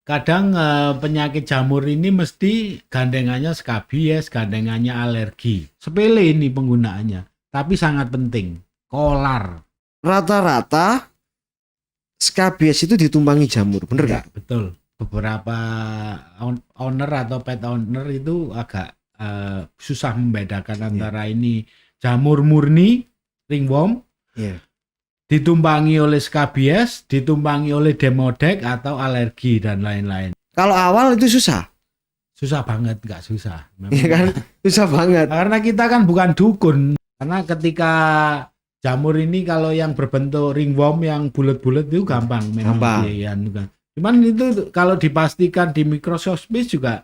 kadang penyakit jamur ini mesti gandengannya skabies, gandengannya alergi. Sepele ini penggunaannya, tapi sangat penting. Kolar. Rata-rata skabies itu ditumpangi jamur, bener Ya, nggak? betul. Beberapa owner atau pet owner itu agak susah membedakan antara ini jamur murni, ringworm, Iya. ditumpangi oleh skabies, ditumpangi oleh demodek atau alergi dan lain-lain. Kalau awal itu susah, Susah banget, nggak susah. ya kan? Susah banget. Karena kita kan bukan dukun. Karena ketika jamur ini kalau yang berbentuk ringworm yang bulat-bulat itu gampang memang Gampang. kan. Cuman itu kalau dipastikan di mikroskopis juga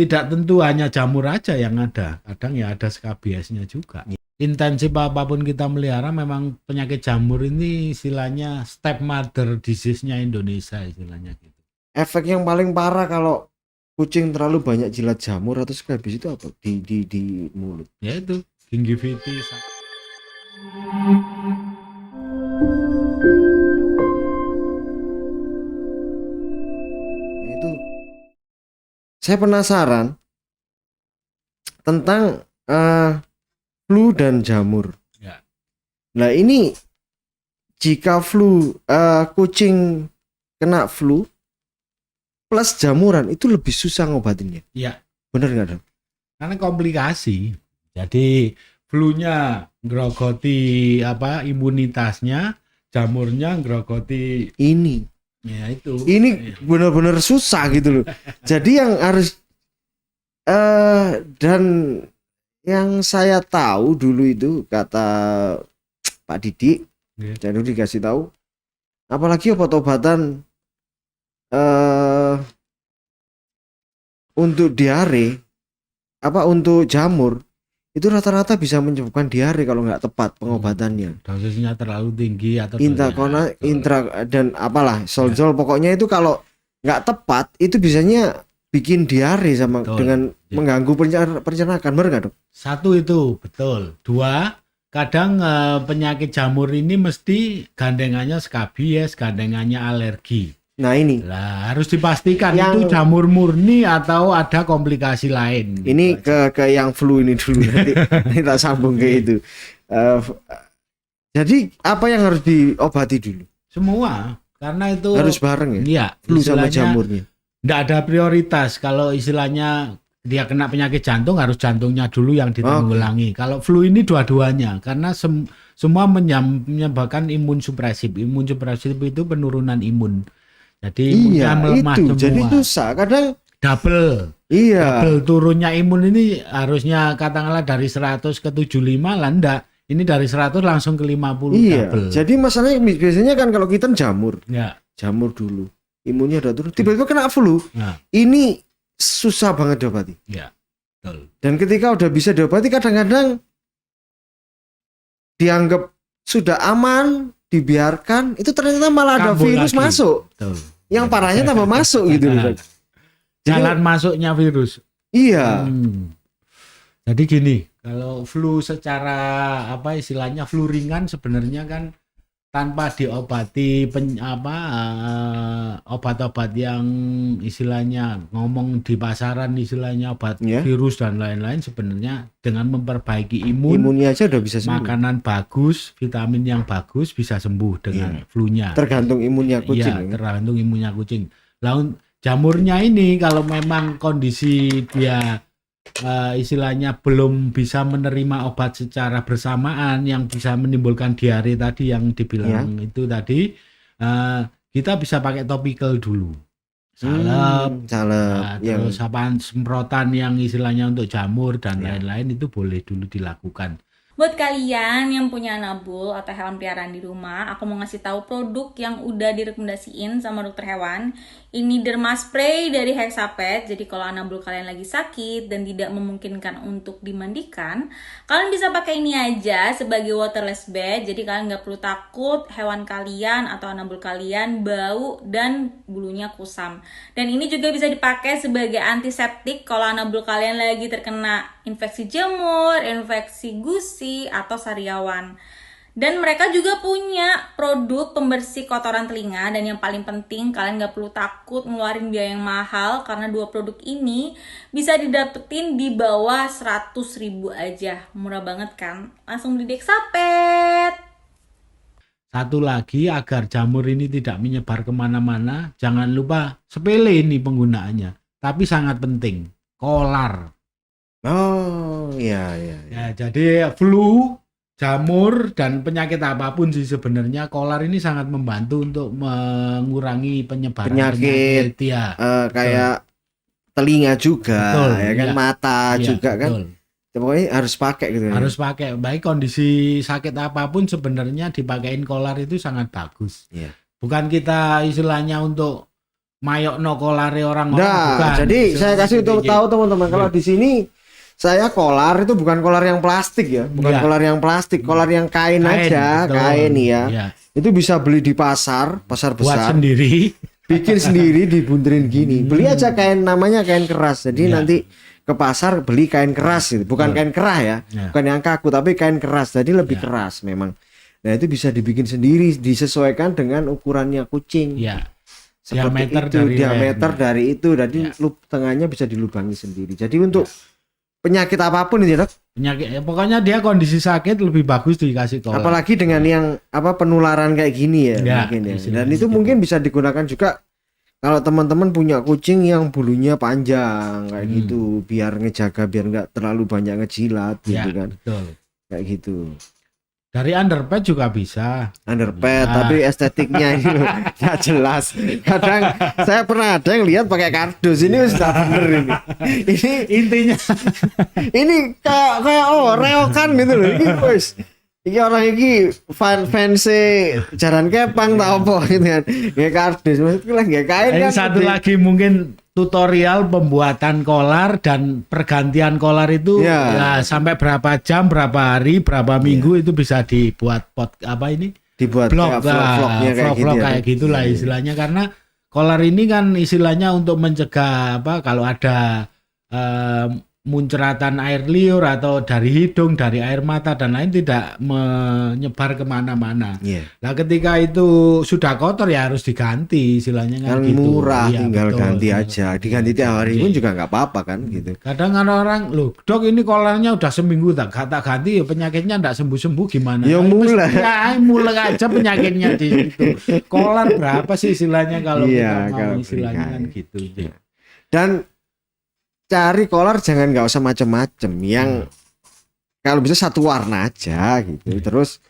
tidak tentu hanya jamur aja yang ada. Kadang ya ada skabiesnya juga. Intensif apapun kita melihara, memang penyakit jamur ini istilahnya stepmother disease-nya Indonesia istilahnya gitu. Efek yang paling parah kalau kucing terlalu banyak jilat jamur atau skabies itu apa? Di mulut. Yaitu gingivitis. Itu saya penasaran tentang flu dan jamur. Ya. Nah ini jika flu kucing kena flu plus jamuran itu lebih susah ngobatinnya. Iya. Bener nggak dok? Karena komplikasi. Jadi flu-nya ngerogoti imunitasnya, jamurnya ngerogoti Ini ya itu. benar-benar susah gitu loh. Jadi yang harus dan yang saya tahu dulu itu kata Pak Didi, jadi dikasih tahu, apalagi obat-obatan untuk diare, untuk jamur itu rata-rata bisa menyebabkan diare kalau nggak tepat pengobatannya. Dosisnya terlalu tinggi atau intra dan apalah solzol, pokoknya itu kalau nggak tepat itu biasanya bikin diare sama dengan mengganggu pencernaan, benar nggak dok? Satu itu betul. Dua, kadang penyakit jamur ini mesti gandengannya skabies, gandengannya alergi. Nah ini harus dipastikan itu jamur murni atau ada komplikasi lain. Ini ke yang flu ini dulu, nanti kita sambung ke itu. Jadi apa yang harus diobati dulu? Semua, karena itu harus bareng ya. Iya, flu sama jamurnya. Nggak ada prioritas. Kalau istilahnya dia kena penyakit jantung, harus jantungnya dulu yang ditanggulangi. Kalau flu ini dua-duanya, karena semua menyebabkan imun supresif. Imun supresif itu penurunan imun. Jadi imunnya melemah itu. semua. Jadi susah. Kadang double. Iya. Double turunnya imun ini harusnya katakanlah dari 100 ke 75 lah, enggak. Ini dari 100 langsung ke 50 double. Jadi masalahnya biasanya kan kalau kita jamur. Ya. Jamur dulu. Imunnya udah turun, tiba-tiba kena flu. Nah. Ini susah banget diobati. Ya, betul. Dan ketika udah bisa diobati, kadang-kadang dianggap sudah aman, dibiarkan, itu ternyata malah ada virus masuk. Betul. Yang parahnya tambah masuk gitu. Jalan masuknya virus. Iya. Jadi gini, kalau flu secara istilahnya flu ringan sebenarnya kan tanpa diobati obat-obat yang istilahnya ngomong di pasaran istilahnya obat virus dan lain-lain, sebenarnya dengan memperbaiki imunnya aja udah bisa sembuh. Makanan bagus, vitamin yang bagus bisa sembuh dengan flu-nya. Tergantung imunnya kucing. Iya, tergantung imunnya kucing. Lalu jamurnya ini kalau memang kondisi dia istilahnya belum bisa menerima obat secara bersamaan yang bisa menimbulkan diare tadi yang dibilang itu tadi, kita bisa pakai topical dulu, salep, terus semprotan yang istilahnya untuk jamur dan lain-lain itu boleh dulu dilakukan. Buat kalian yang punya anabul atau hewan peliharaan di rumah, aku mau ngasih tahu produk yang udah direkomendasiin sama dokter hewan. Ini derma spray dari Hexapet. Jadi kalau anabul kalian lagi sakit dan tidak memungkinkan untuk dimandikan, kalian bisa pakai ini aja sebagai waterless bed. Jadi kalian nggak perlu takut hewan kalian atau anabul kalian bau dan bulunya kusam. Dan ini juga bisa dipakai sebagai antiseptik kalau anabul kalian lagi terkena infeksi jamur, infeksi gusi, atau sariawan. Dan mereka juga punya produk pembersih kotoran telinga. Dan yang paling penting, kalian gak perlu takut ngeluarin biaya yang mahal, karena 2 produk ini bisa didapetin di bawah 100.000 aja. Murah banget kan? Langsung beli di Hexapet. Satu lagi, agar jamur ini tidak menyebar kemana-mana, jangan lupa, sepele ini penggunaannya, tapi sangat penting, kolar. Oh iya. Ya, jadi flu, jamur, dan penyakit apapun sih sebenarnya kolar ini sangat membantu untuk mengurangi penyebaran Penyakit, ya. kayak telinga juga, Betul, ya kan, iya. mata Iya, juga kan. betul. Pokoknya harus pakai gitu. Harus pakai, baik kondisi sakit apapun sebenarnya dipakein kolar itu sangat bagus. Iya. Bukan kita istilahnya untuk mayokno kolare orang-orang, Nah, bukan. jadi saya kasih tahu teman-teman, kalau Iya. di sini saya kolar itu bukan kolar yang plastik ya, bukan Iya. kolar yang plastik, kolar yang kain aja, betul. kain ya. Iya. Itu bisa beli di pasar Buat besar, sendiri. bikin sendiri, dibunterin gini. Beli aja kain, namanya kain keras. Jadi Iya. nanti ke pasar beli kain keras gitu. Bukan kain kerah ya. Iya. Bukan yang kaku tapi kain keras. Jadi lebih Iya. keras memang. Nah, itu bisa dibikin sendiri, disesuaikan dengan ukurannya kucing. Ya. Seperti Diameter itu, dari diameter lehernya. dari itu. Jadi Iya. tengahnya bisa dilubangi sendiri. Jadi untuk penyakit apapun ini, Dok. Penyakit, pokoknya dia kondisi sakit lebih bagus dikasih kolar. Apalagi dengan yang penularan kayak gini ya, Ya, mungkin ya. istilahnya Dan itu gitu. mungkin bisa digunakan juga kalau teman-teman punya kucing yang bulunya panjang kayak gitu, biar ngejaga biar nggak terlalu banyak ngejilat Ya, gitu kan. betul. Kayak gitu. Dari underpad juga bisa. Underpad Ya. tapi estetiknya ini loh nggak jelas. Kadang saya pernah ada yang lihat pakai kardus, ini sudah bener ini. Ini Intinya ini kayak reokan gitu loh. Ini wis. Iki orang iki fancy jaran kepang tak apa gitu kan. Nggak kardus maksudku lah nggak kain ini kan. satu lebih- lagi mungkin tutorial pembuatan kolar dan pergantian kolar itu Ya. ya sampai berapa jam, berapa hari, berapa minggu itu bisa dibuat dibuat vlog, kayak vlog-vlognya kayak gitu ya. kayak gitulah Iya, iya. istilahnya, karena kolar ini kan istilahnya untuk mencegah kalau ada muncratan air liur atau dari hidung, dari air mata dan lain tidak menyebar kemana-mana. Iya. Nah ketika itu sudah kotor ya harus diganti istilahnya kan Kan gitu. murah, Iya, tinggal betul. ganti aja. Diganti tiap hari Iya. pun juga nggak apa-apa kan gitu. Kadang kan orang, loh dok ini kolarnya udah seminggu tak ganti ya penyakitnya ndak sembuh-sembuh gimana? Ya, mulai. Ya mulai aja penyakitnya di situ. Kolar berapa sih istilahnya kalau Iya, kita kalau mau istilahnya beli kan kain. gitu. Dan cari kolar jangan nggak usah macem-macem, yang kalau bisa satu warna aja gitu. Terus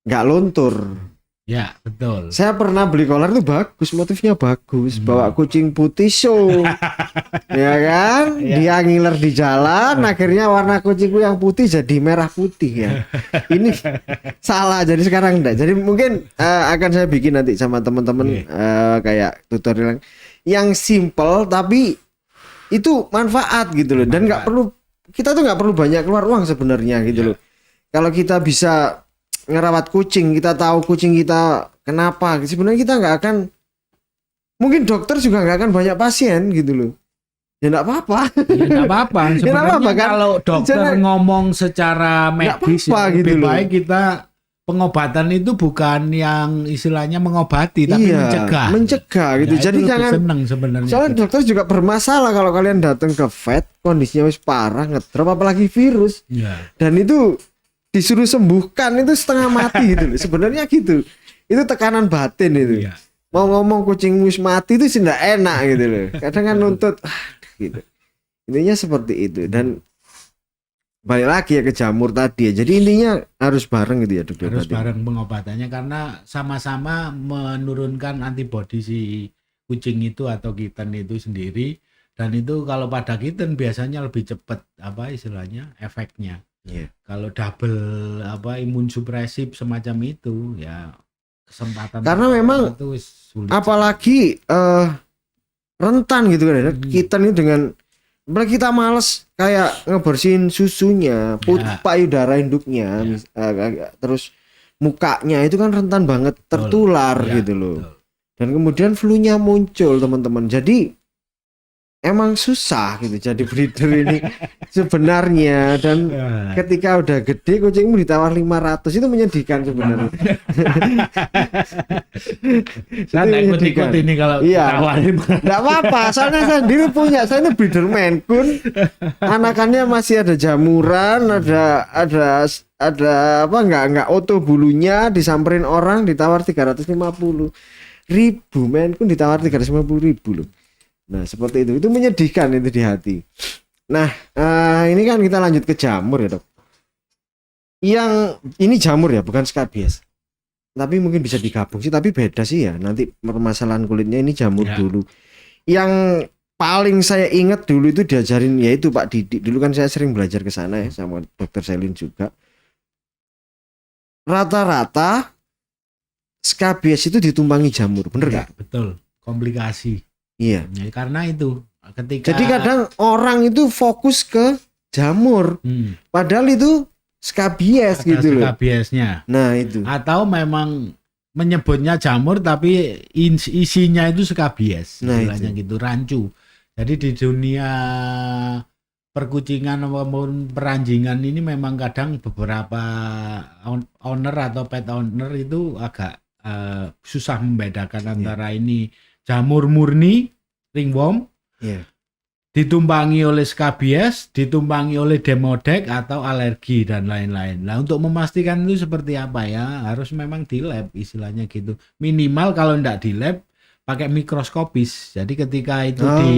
nggak luntur. Ya betul. Saya pernah beli kolar itu bagus, motifnya bagus. Bawa kucing putih show, ya kan? Iya. Dia ngiler di jalan, akhirnya warna kucingku yang putih jadi merah putih ya. Ini salah, jadi sekarang enggak. Jadi mungkin akan saya bikin nanti sama teman-teman kayak tutorial yang simple tapi itu manfaat gitu loh. Dan nggak perlu, kita tuh nggak perlu banyak keluar uang sebenarnya gitu loh. Kalau kita bisa ngerawat kucing, kita tahu kucing kita kenapa, sebenarnya kita nggak akan, mungkin dokter juga nggak akan banyak pasien gitu loh. Ya nggak apa-apa. Ya nggak apa-apa. Ya, nggak Sebenarnya apa-apa, kan? kalau dokter Jangan- ngomong secara medis apa-apa ya, gitu lebih loh. baik kita pengobatan itu bukan yang istilahnya mengobati tapi Iya, mencegah. gitu. Ya, Jadi itu lebih jangan, seneng sebenarnya. soalnya gitu. dokter juga bermasalah kalau kalian datang ke vet kondisinya wis parah, ngedrop apalagi virus, Ya. dan itu disuruh sembuhkan itu setengah mati gitu loh. Sebenarnya gitu. Itu tekanan batin itu. Iya. Mau ngomong kucing wis mati itu sih nggak enak gitu loh. Kadang kan nuntut gitu. Intinya seperti itu. Dan balik lagi ya ke jamur tadi ya. Jadi intinya harus bareng gitu ya, Dok. Harus tadi. bareng pengobatannya karena sama-sama menurunkan antibodi si kucing itu atau kitten itu sendiri, dan itu kalau pada kitten biasanya lebih cepat istilahnya efeknya. Iya. Kalau double imun supresif semacam itu ya kesempatan Karena memang itu sulit. Apalagi rentan gitu kan ya. Kita nih dengan, apalagi kita males kayak ngebersihin susunya, Ya. payudara induknya, terus mukanya itu kan rentan banget tertular Ya, gitu loh. betul. Dan kemudian flu-nya muncul teman-teman. Jadi emang susah gitu jadi breeder ini sebenarnya, dan ketika udah gede kucingmu ditawar 500 itu menyedihkan sebenarnya. Saya nggak ikut-ikut ini kalau iya, ditawarin. nggak apa-apa, soalnya saya sendiri punya, saya ini breeder Maine Coon, anakannya masih ada jamuran, ada apa, nggak oto bulunya, disamperin orang ditawar 350.000 Maine Coon ditawar 350.000 loh. Nah seperti itu menyedihkan itu di hati. Nah ini kan kita lanjut ke jamur ya dok. Yang ini jamur ya, bukan skabies. Tapi mungkin bisa digabung sih, tapi beda sih ya. Nanti permasalahan kulitnya ini jamur Ya. dulu. Yang paling saya ingat dulu itu diajarin yaitu Pak Didik. Dulu kan saya sering belajar ke sana ya sama Dokter Selin juga. Rata-rata skabies itu ditumpangi jamur, bener Ya, nggak? betul. Komplikasi. Iya. Ya, karena itu ketika Jadi kadang orang itu fokus ke jamur, padahal itu skabies ada gitu loh. skabiesnya. Nah itu. Atau memang menyebutnya jamur tapi isinya itu skabies, Nah, istilahnya itu. gitu, rancu. Jadi di dunia perkucingan maupun peranjingan ini memang kadang beberapa owner atau pet owner itu agak susah membedakan antara ini jamur murni, ringworm, Iya. ditumpangi oleh skabies, ditumpangi oleh demodek atau alergi dan lain-lain. Nah untuk memastikan itu seperti apa ya, harus memang di lab istilahnya gitu. Minimal kalau enggak di lab pakai mikroskopis. Jadi ketika itu di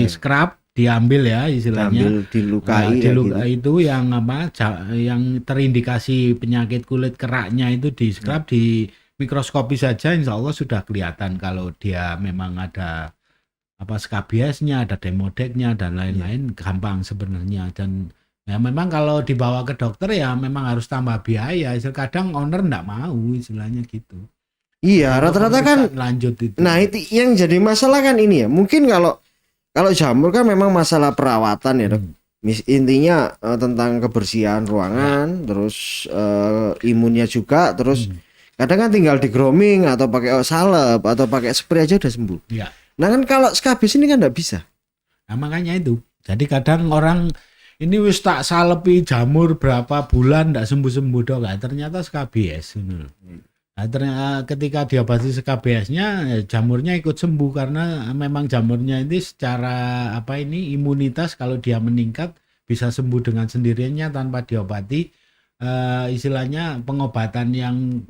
scrub, diambil ya istilahnya, Dilukai itu yang apa, yang terindikasi penyakit kulit keraknya itu di scrub, di mikroskopis saja insya Allah sudah kelihatan kalau dia memang ada apa skabiesnya, ada demodeknya dan lain-lain, gampang sebenarnya. Dan ya memang kalau dibawa ke dokter ya memang harus tambah biaya. Kadang owner enggak mau istilahnya gitu. Iya, rata-rata kan lanjut itu. Nah, itu yang jadi masalah kan ini ya. Mungkin kalau jamur kan memang masalah perawatan ya, Dok. Intinya tentang kebersihan ruangan, terus imunnya juga, terus kadang kan tinggal di grooming atau pakai salep atau pakai spray aja udah sembuh. Ya. Nah kan kalau skabies ini kan nggak bisa. Nah makanya itu. Jadi kadang orang ini wis tak salepi jamur berapa bulan ndak sembuh-sembuh dok. Nah, ternyata skabies. Nah, ternyata ketika diobati skabiesnya jamurnya ikut sembuh karena memang jamurnya ini secara apa ini imunitas kalau dia meningkat bisa sembuh dengan sendirinya tanpa diobati. Istilahnya pengobatan yang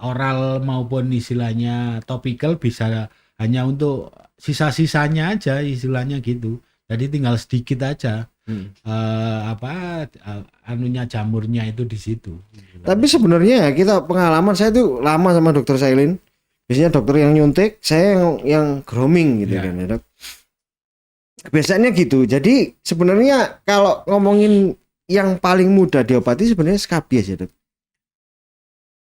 oral maupun istilahnya topikal bisa hanya untuk sisa-sisanya aja istilahnya gitu. Jadi tinggal sedikit aja anunya jamurnya itu di situ. Tapi sebenarnya ya kita pengalaman saya tuh lama sama Dokter Sailin. Biasanya dokter yang nyuntik, saya yang grooming gitu kan ya dok. Biasanya gitu. Jadi sebenarnya kalau ngomongin yang paling mudah diobati sebenarnya skabies ya dok.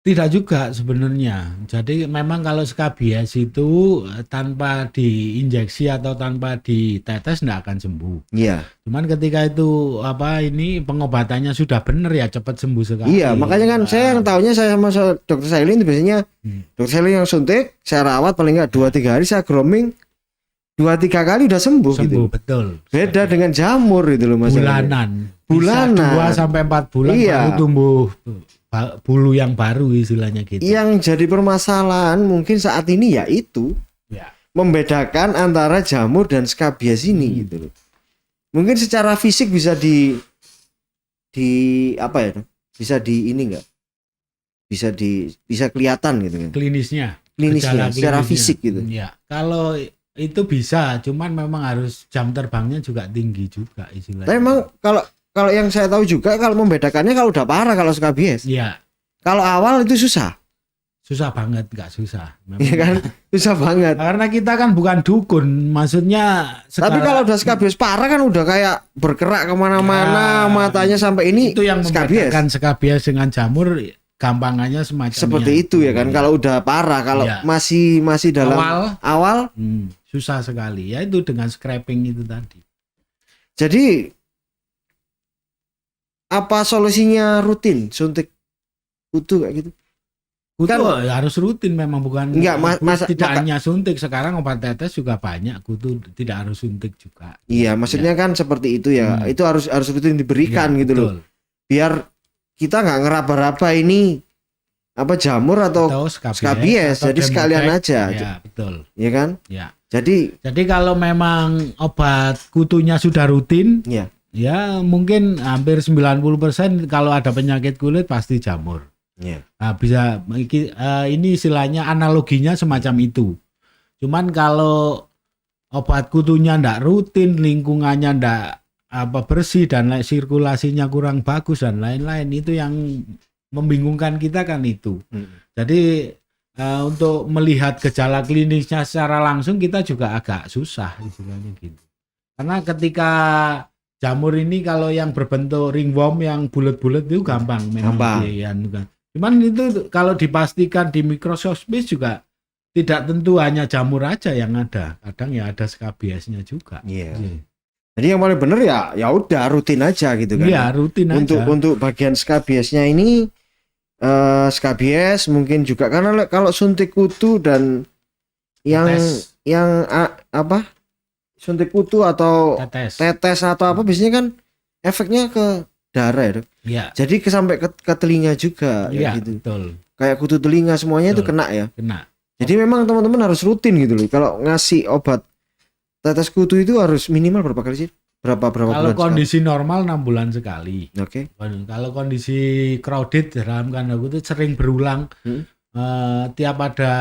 Tidak juga sebenarnya. Jadi memang kalau skabies itu tanpa diinjeksi atau tanpa ditetes tidak akan sembuh. Iya. Cuman ketika itu apa ini pengobatannya sudah benar ya cepat sembuh sekali. Iya, makanya kan saya yang tahunya saya sama Dokter Sailin itu biasanya Dokter Sailin yang suntik, saya rawat paling enggak 2-3 hari, saya grooming 2-3 kali udah sembuh gitu. Betul. Beda dengan jamur itu loh Mas. Bulanan. Bulanan. 2-4 bulan baru tumbuh bulu yang baru istilahnya gitu. Yang jadi permasalahan mungkin saat ini yaitu membedakan antara jamur dan skabies ini gitu loh. Mungkin secara fisik bisa di apa ya? Bisa di ini enggak? Bisa kelihatan gitu kan. Klinisnya Secara fisik gitu. Ya. Kalau itu bisa, cuman memang harus jam terbangnya juga tinggi juga istilahnya. Tapi memang kalau yang saya tahu juga kalau membedakannya kalau udah parah kalau skabies. Iya. Kalau awal itu susah. Susah banget, nggak susah. Iya kan? Susah banget. Karena kita kan bukan dukun, maksudnya. Tapi kalau udah skabies parah kan udah kayak bergerak kemana-mana, matanya sampai ini. Itu yang membedakan skabies dengan jamur, gampangannya semacam. Seperti itu ya kan. Kalau udah parah, kalau masih dalam awal susah sekali. Ya itu dengan scraping itu tadi. Jadi apa solusinya rutin suntik kutu kayak gitu? Kutu Kan- harus rutin memang, bukan Enggak, tidak hanya suntik. Sekarang obat tetes juga banyak, kutu tidak harus suntik juga. Iya, maksudnya kan seperti itu ya. Itu harus rutin diberikan Iya, gitu loh. betul. Biar kita nggak ngeraba-raba ini apa jamur atau skabies, atau jadi sekalian Demodex. aja. Ya, betul. Ya kan? Ya. Jadi Kalau memang obat kutunya sudah rutin, ya. ya mungkin hampir 90% kalau ada penyakit kulit pasti jamur. Ya. Nah, ini istilahnya analoginya semacam itu. Cuman kalau obat kutunya ndak rutin, lingkungannya ndak bersih dan sirkulasinya kurang bagus dan lain-lain, itu yang membingungkan kita kan itu. Jadi untuk melihat gejala klinisnya secara langsung kita juga agak susah istilahnya gitu. Karena ketika jamur ini kalau yang berbentuk ringworm yang bulat-bulat itu gampang memang. Kan. Cuman itu kalau dipastikan di mikroskopis juga tidak tentu hanya jamur aja yang ada. Kadang ya ada skabiesnya juga. Iya. Jadi yang paling benar ya udah rutin aja gitu kan. Iya, rutin aja. Untuk bagian skabiesnya ini skabies mungkin juga karena kalau suntik kutu dan suntik kutu atau tetes atau apa biasanya kan efeknya ke darah ya. Iya. Jadi sampai ke telinga juga ya gitu. Betul. Kayak kutu telinga semuanya itu kena ya. Kena. Jadi memang teman-teman harus rutin gitu loh. Kalau ngasih obat tetes kutu itu harus minimal berapa kali sih? Berapa bulan? Kalau kondisi normal 6 bulan sekali. Oke. Kalau kondisi crowded dalam kandang kutu sering berulang. Tiap ada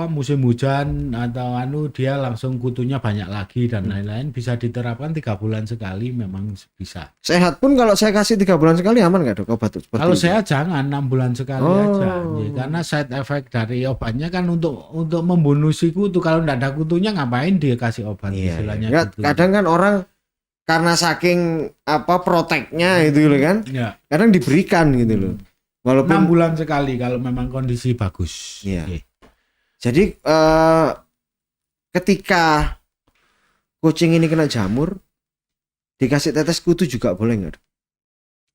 musim hujan atau dia langsung kutunya banyak lagi dan lain-lain, bisa diterapkan 3 bulan sekali memang bisa. Sehat pun kalau saya kasih 3 bulan sekali aman nggak dok obat seperti kalau itu? sehat jangan 6 bulan sekali aja ya, karena side effect dari obatnya kan untuk membunuh si kutu. Kalau nggak ada kutunya ngapain dia kasih obat istilahnya gitu. Kadang kan orang karena saking proteknya itu loh kan, kadang diberikan gitu loh. Walaupun 6 bulan sekali kalau memang kondisi bagus. Iya. Jadi ketika kucing ini kena jamur, dikasih tetes kutu juga boleh nggak?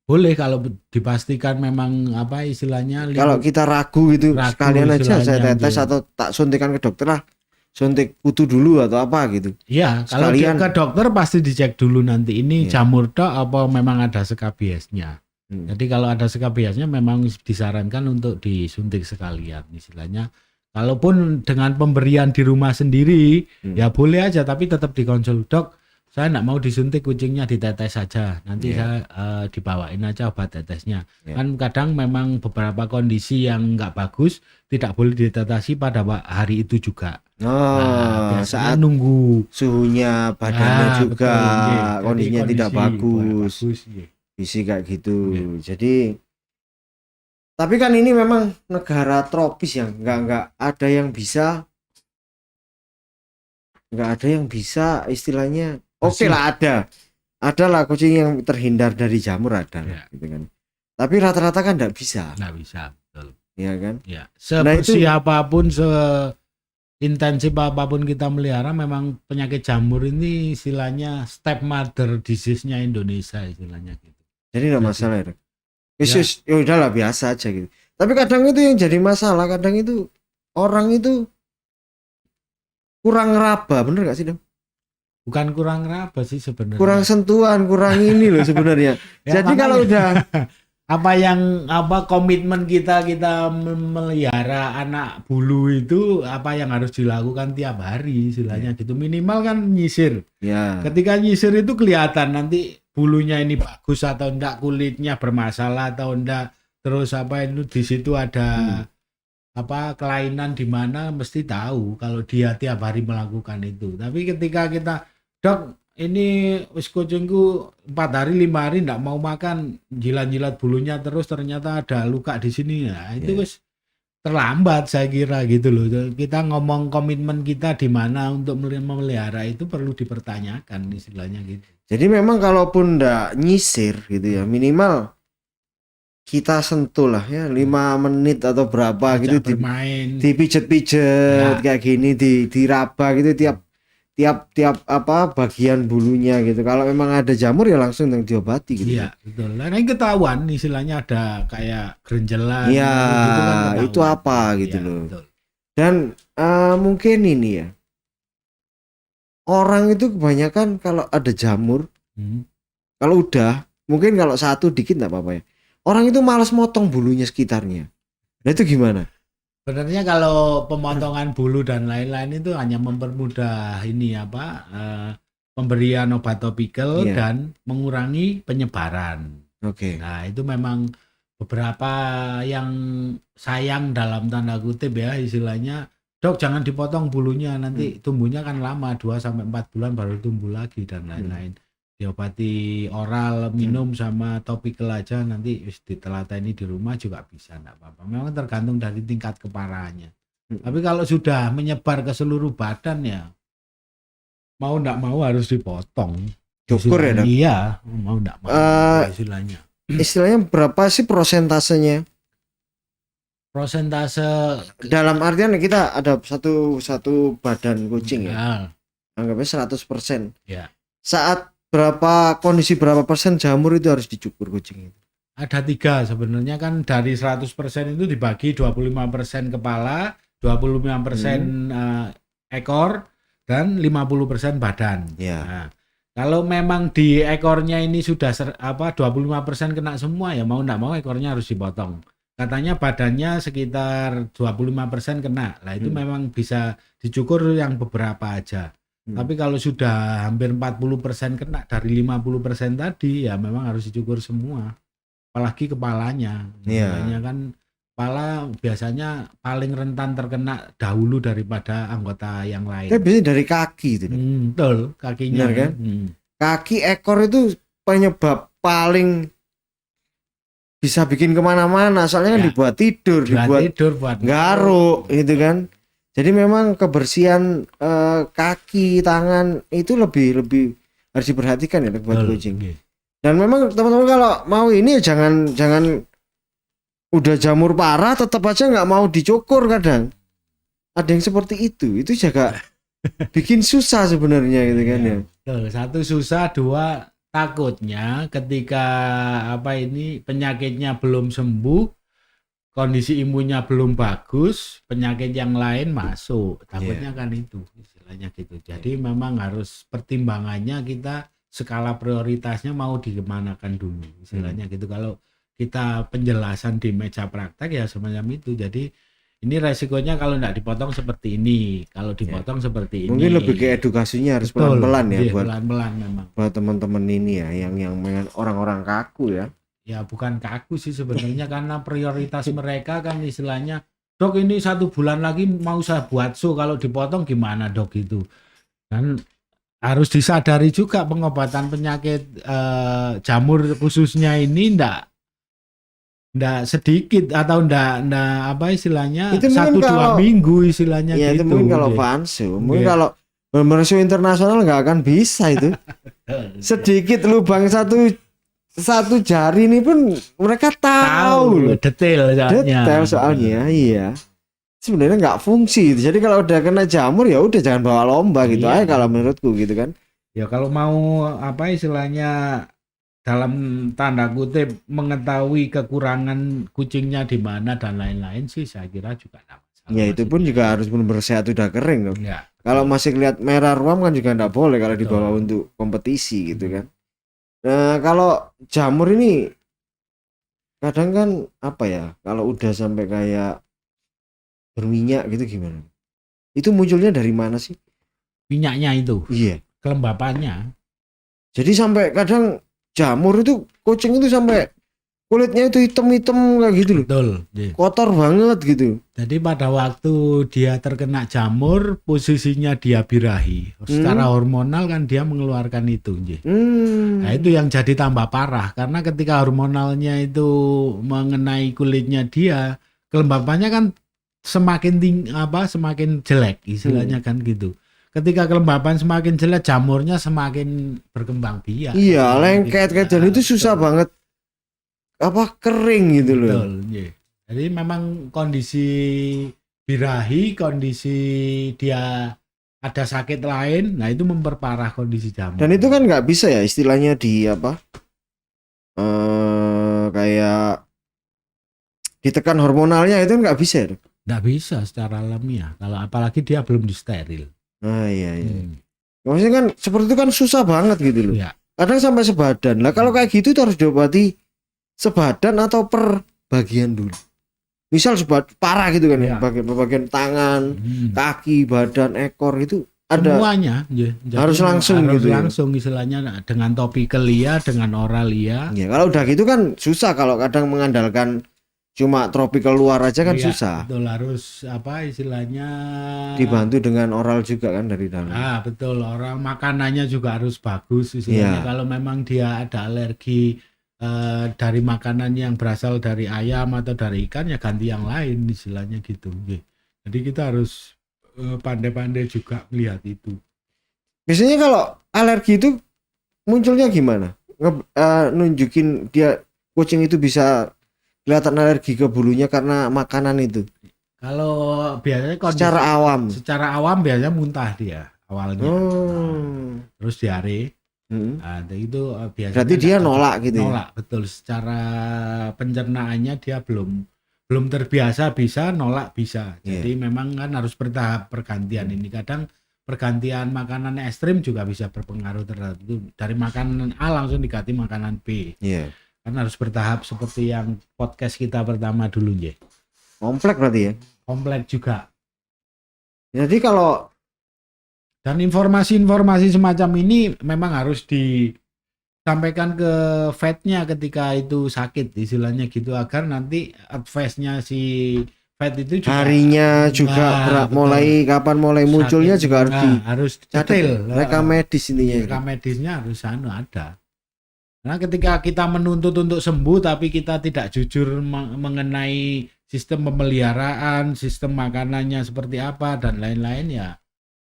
Boleh kalau dipastikan memang istilahnya. Kalau kita ragu gitu, sekalian aja saya tetes atau tak suntikan ke dokter lah. Suntik kutu dulu atau apa gitu. Iya, kalau ke dokter pasti dicek dulu nanti ini jamur dok apa memang ada skabiesnya. Jadi kalau ada skabiesnya memang disarankan untuk disuntik sekalian istilahnya. Kalaupun dengan pemberian di rumah sendiri ya boleh aja, tapi tetap dikonsul dok. Saya enggak mau disuntik kucingnya, ditetes saja. Nanti saya dibawain aja obat tetesnya. Kan kadang memang beberapa kondisi yang enggak bagus tidak boleh ditetesi pada hari itu juga. Saat nunggu suhunya badannya juga kondisinya tidak bagus. Bisa kayak gitu. Jadi tapi kan ini memang negara tropis ya, nggak ada yang bisa istilahnya. Oke lah ada lah kucing yang terhindar dari jamur ada gitu kan. Tapi rata-rata kan nggak bisa, betul. Iya kan? Ya, sebersih apapun, seintensif apapun kita melihara, memang penyakit jamur ini istilahnya stepmother disease-nya Indonesia istilahnya gitu. Jadi enggak masalah ya. Ya udahlah biasa aja gitu. Tapi kadang itu yang jadi masalah, kadang itu orang itu kurang raba, bener gak sih dong? Bukan kurang raba sih sebenarnya. Kurang sentuhan, kurang ini loh sebenarnya. Jadi kalau udah komitmen kita melihara anak bulu itu apa yang harus dilakukan tiap hari istilahnya gitu. Minimal kan nyisir. Ya. Ketika nyisir itu kelihatan nanti bulunya ini bagus atau enggak, kulitnya bermasalah atau enggak, terus itu di situ ada kelainan di mana, mesti tahu kalau dia tiap hari melakukan itu. Tapi ketika kita, dok ini kucingku 4 hari 5 hari enggak mau makan, jilat-jilat bulunya terus, ternyata ada luka di sini, ya itu terlambat saya kira gitu loh. Kita ngomong komitmen kita di mana untuk memelihara itu perlu dipertanyakan istilahnya gitu. Jadi memang kalaupun ndak nyisir gitu ya, minimal kita sentuh lah ya 5 menit atau berapa gitu, bermain, dipijet-pijet kayak gini, diraba gitu tiap apa bagian bulunya gitu. Kalau memang ada jamur ya langsung yang diobati gitu. Iya, betul. Nah, ini ketahuan istilahnya ada kayak gerenjelan Iya, gitu kan itu ketahuan. apa gitu Iya, loh. betul. Dan mungkin ini ya. Orang itu kebanyakan kalau ada jamur, Hmm. kalau udah, mungkin kalau satu dikit enggak apa-apa ya. Orang itu malas motong bulunya sekitarnya. Nah itu gimana? Sebenarnya kalau pemotongan bulu dan lain-lain itu hanya mempermudah ini apa pemberian obat topikal Iya. dan mengurangi penyebaran. Oke. Nah, itu memang beberapa yang sayang dalam tanda kutip ya istilahnya, "Dok, jangan dipotong bulunya, nanti tumbuhnya kan lama, 2 sampai 4 bulan baru tumbuh lagi dan lain-lain." Diobati oral, minum sama topikal aja nanti ditelateni di rumah juga bisa, enggak apa-apa. Memang tergantung dari tingkat keparahannya. Tapi kalau sudah menyebar ke seluruh badan ya mau enggak mau harus dipotong. Cukur ya, Dok? Iya, mau enggak mau istilahnya. Istilahnya berapa sih prosentasenya? Persentase Dalam artian kita ada satu badan kucing ya. ya, Anggapnya 100%. ya. Saat kondisi berapa persen jamur itu harus dicukur kucing itu? Ada 3 sebenarnya kan dari 100% itu dibagi 25% kepala, 25% ekor dan 50% badan. Ya. Nah, kalau memang di ekornya ini sudah 25% kena semua ya mau enggak mau ekornya harus dipotong. Katanya badannya sekitar 25% kena. Lah itu memang bisa dicukur yang beberapa aja. Tapi kalau sudah hampir 40% kena dari 50% tadi ya memang harus dicukur semua. Apalagi kepalanya. Iya. Makanya kan kepala biasanya paling rentan terkena dahulu daripada anggota yang lain. Kan biasanya dari kaki itu. Dok. Betul, kakinya. Benar kan? Kaki ekor itu penyebab paling bisa bikin kemana-mana. Soalnya kan Ya. dibuat tidur, dibuat tidur buat garuk gitu kan. Jadi memang kebersihan kaki, tangan itu lebih harus diperhatikan ya buat Betul, kucing. nggih. Dan memang teman-teman kalau mau ini ya jangan udah jamur parah tetap aja nggak mau dicukur kadang. Ada yang seperti itu juga bikin susah sebenarnya gitu kan ya. Betul, 1 susah, 2 takutnya ketika penyakitnya belum sembuh, kondisi imunnya belum bagus, penyakit yang lain masuk. Takutnya kan itu istilahnya gitu. Jadi memang harus pertimbangannya kita skala prioritasnya mau dikemanakan dulu istilahnya gitu. Kalau kita penjelasan di meja praktek ya semacam itu. Jadi ini resikonya kalau tidak dipotong seperti ini, kalau dipotong seperti ini. Mungkin lebih ke edukasinya harus Betul, pelan-pelan ya iya, buat pelan-pelan memang. buat teman-teman ini ya yang orang-orang kaku ya. Ya bukan kaku sih sebenarnya karena prioritas mereka kan istilahnya, "Dok, ini 1 bulan lagi mau saya buat show, kalau dipotong gimana, Dok?" Gitu. Dan harus disadari juga pengobatan penyakit jamur khususnya ini ndak sedikit atau ndak apa istilahnya Itu mungkin 1-2 kalau- minggu istilahnya Ya gitu. itu mungkin kalau Nggih. Vansu, mungkin Iya. kalau benar-benar show internasional nggak akan bisa itu. Sedikit lubang satu jari ini pun mereka tahu loh. detail soalnya. Detail soalnya, iya. Sebenarnya nggak fungsi. Jadi kalau udah kena jamur ya udah jangan bawa lomba gitu Iya. aja kalau menurutku gitu kan. Ya kalau mau apa istilahnya dalam tanda kutip mengetahui kekurangan kucingnya di mana dan lain-lain sih saya kira juga enggak masalah. Ya itu pun juga harus benar-benar sehat udah kering loh. Ya, Kalau masih lihat merah ruam kan juga nggak boleh kalau Betul. dibawa untuk kompetisi gitu kan. Nah kalau jamur ini kadang kan apa ya, kalau udah sampai kayak berminyak gitu gimana? Itu munculnya dari mana sih? minyaknya itu, Iya. kelembapannya. Jadi sampai kadang jamur itu kucing itu sampai kulitnya itu hitam-hitam kayak gitu loh. Betul. Iya. Kotor banget gitu. Jadi pada waktu dia terkena jamur, posisinya dia birahi. Secara hormonal kan dia mengeluarkan itu. Nggih. Nah itu yang jadi tambah parah karena ketika hormonalnya itu mengenai kulitnya dia, kelembapannya kan semakin jelek istilahnya kan gitu. Ketika kelembapan semakin jelek, jamurnya semakin berkembang biak. Iya, lengket kayak dan itu susah banget kering gitu loh. Betul, iya. Jadi memang kondisi birahi, kondisi dia ada sakit lain, nah itu memperparah kondisi jamur. Dan itu kan nggak bisa ya istilahnya di apa? Kayak ditekan hormonalnya itu nggak bisa ya? Nggak bisa secara alamiah, kalau apalagi dia belum disteril. Nah iya. Maksudnya kan seperti itu kan susah banget gitu loh. Ya. Kadang sampai sebadan. Lah kalau kayak gitu itu harus diobati sebadan atau per bagian dulu. Misal parah gitu kan ya, bagian tangan, kaki, badan, ekor itu ada semuanya ya. Harus langsung harus gitu ya? langsung istilahnya dengan topical ya, dengan oral ya. Ya kalau udah gitu kan susah, kalau kadang mengandalkan cuma tropical luar aja kan Iya, susah. betul, harus apa istilahnya Dibantu dengan oral juga kan dari dalam. betul, orang makanannya juga harus bagus istilahnya. Iya. Kalau memang dia ada alergi dari makanan yang berasal dari ayam atau dari ikan, ya ganti yang lain istilahnya gitu. Jadi kita harus pandai-pandai juga melihat itu. Biasanya kalau alergi itu munculnya gimana? Nunjukin dia kucing itu bisa kelihatan alergi ke bulunya karena makanan itu. Kalau biasanya secara awam biasanya muntah dia awalnya. Terus diare. Nah, itu biasanya berarti dia nolak gitu nolak, ya? Betul, secara pencernaannya dia belum terbiasa, bisa nolak bisa. Jadi memang kan harus bertahap pergantian ini. Kadang pergantian makanan ekstrim juga bisa berpengaruh terhadap itu. Dari makanan A langsung diganti makanan B. Kan harus bertahap seperti yang podcast kita pertama dulu ya. Kompleks berarti ya? Kompleks juga. Jadi kalau dan informasi-informasi semacam ini memang harus disampaikan ke vetnya ketika itu sakit istilahnya gitu, agar nanti advice-nya si vet itu juga harinya juga kapan mulai munculnya juga harus detail. Rekam medis intinya. Rekam medisnya harus ada. Nah, ketika kita menuntut untuk sembuh tapi kita tidak jujur mengenai sistem pemeliharaan, sistem makanannya seperti apa dan lain-lain, ya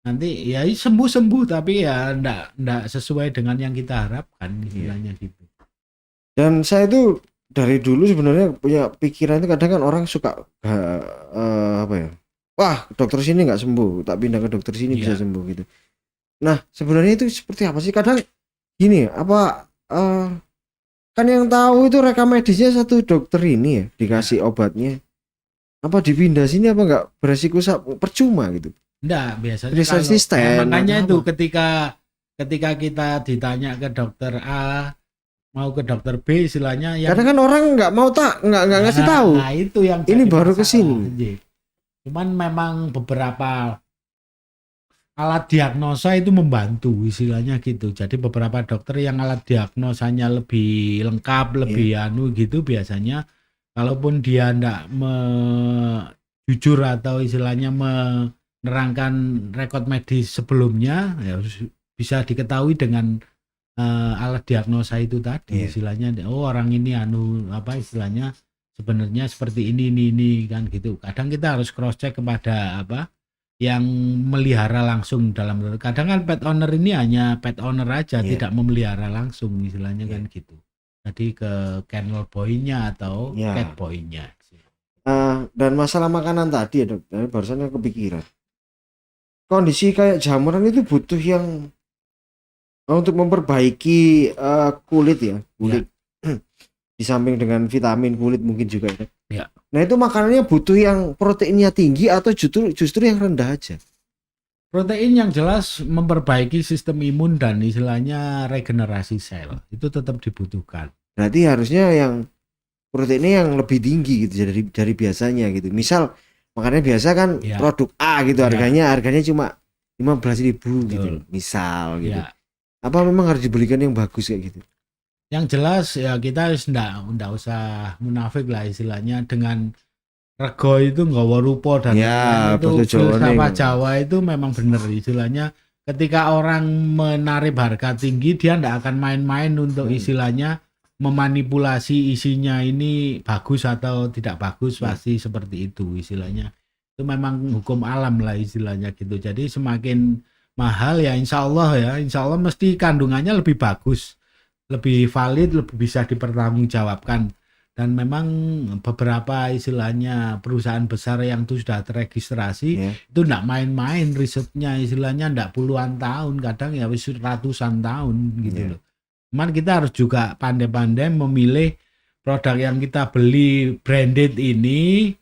nanti ya sembuh tapi ya enggak sesuai dengan yang kita harapkan istilahnya gitu. Dan saya itu dari dulu sebenarnya punya pikiran itu, kadang kan orang suka apa ya, wah dokter sini nggak sembuh, tak pindah ke dokter sini bisa sembuh gitu. Nah sebenarnya itu seperti apa sih? Kadang gini apa kan yang tahu itu rekam medisnya satu dokter ini ya, dikasih obatnya, apa dipindah sini apa enggak beresiko percuma gitu. Enggak, biasanya makanya itu ketika kita ditanya ke dokter A mau ke dokter B istilahnya, yang kadang kan orang nggak ngasih tahu. Nah, itu yang ini baru ke sini. Cuman memang beberapa alat diagnosa itu membantu istilahnya gitu. Jadi beberapa dokter yang alat diagnosanya lebih lengkap, lebih gitu, biasanya kalaupun dia enggak jujur atau istilahnya menerangkan rekod medis sebelumnya, ya bisa diketahui dengan alat diagnosa itu tadi istilahnya. Oh, orang ini istilahnya sebenarnya seperti ini kan gitu. Kadang kita harus cross check kepada yang melihara langsung dalam. Kadang kan pet owner ini hanya pet owner aja, tidak memelihara langsung istilahnya kan gitu. Jadi ke kennel boy-nya atau cat boy-nya. Dan masalah makanan tadi ya dok, barusan kepikiran. Kondisi kayak jamuran itu butuh yang untuk memperbaiki kulit ya, kulit. Di samping dengan vitamin kulit mungkin juga ya. Nah itu makanannya butuh yang proteinnya tinggi atau justru yang rendah aja? Protein yang jelas memperbaiki sistem imun dan istilahnya regenerasi sel itu tetap dibutuhkan. Berarti harusnya yang proteinnya yang lebih tinggi gitu dari biasanya gitu. Misal makannya biasa kan produk A gitu, harganya cuma 15.000 gitu misal gitu. Apa memang harus dibelikan yang bagus kayak gitu? Yang jelas ya kita harus ndak usah munafik lah istilahnya, dengan rego itu nggawa rupa dan itu filsafat Jawa itu memang benar istilahnya. Ketika orang menarik harga tinggi, dia ndak akan main-main untuk istilahnya memanipulasi isinya ini bagus atau tidak bagus, pasti seperti itu istilahnya. Itu memang hukum alam lah istilahnya gitu. Jadi semakin mahal ya insya Allah mesti kandungannya lebih bagus, lebih valid, lebih bisa dipertanggungjawabkan dan memang beberapa istilahnya perusahaan besar yang itu sudah terregistrasi Ya. itu enggak main-main risetnya, istilahnya enggak puluhan tahun, kadang ya wis ratusan tahun gitu Ya. loh. Cuman kita harus juga pandai-pandai memilih produk yang kita beli branded ini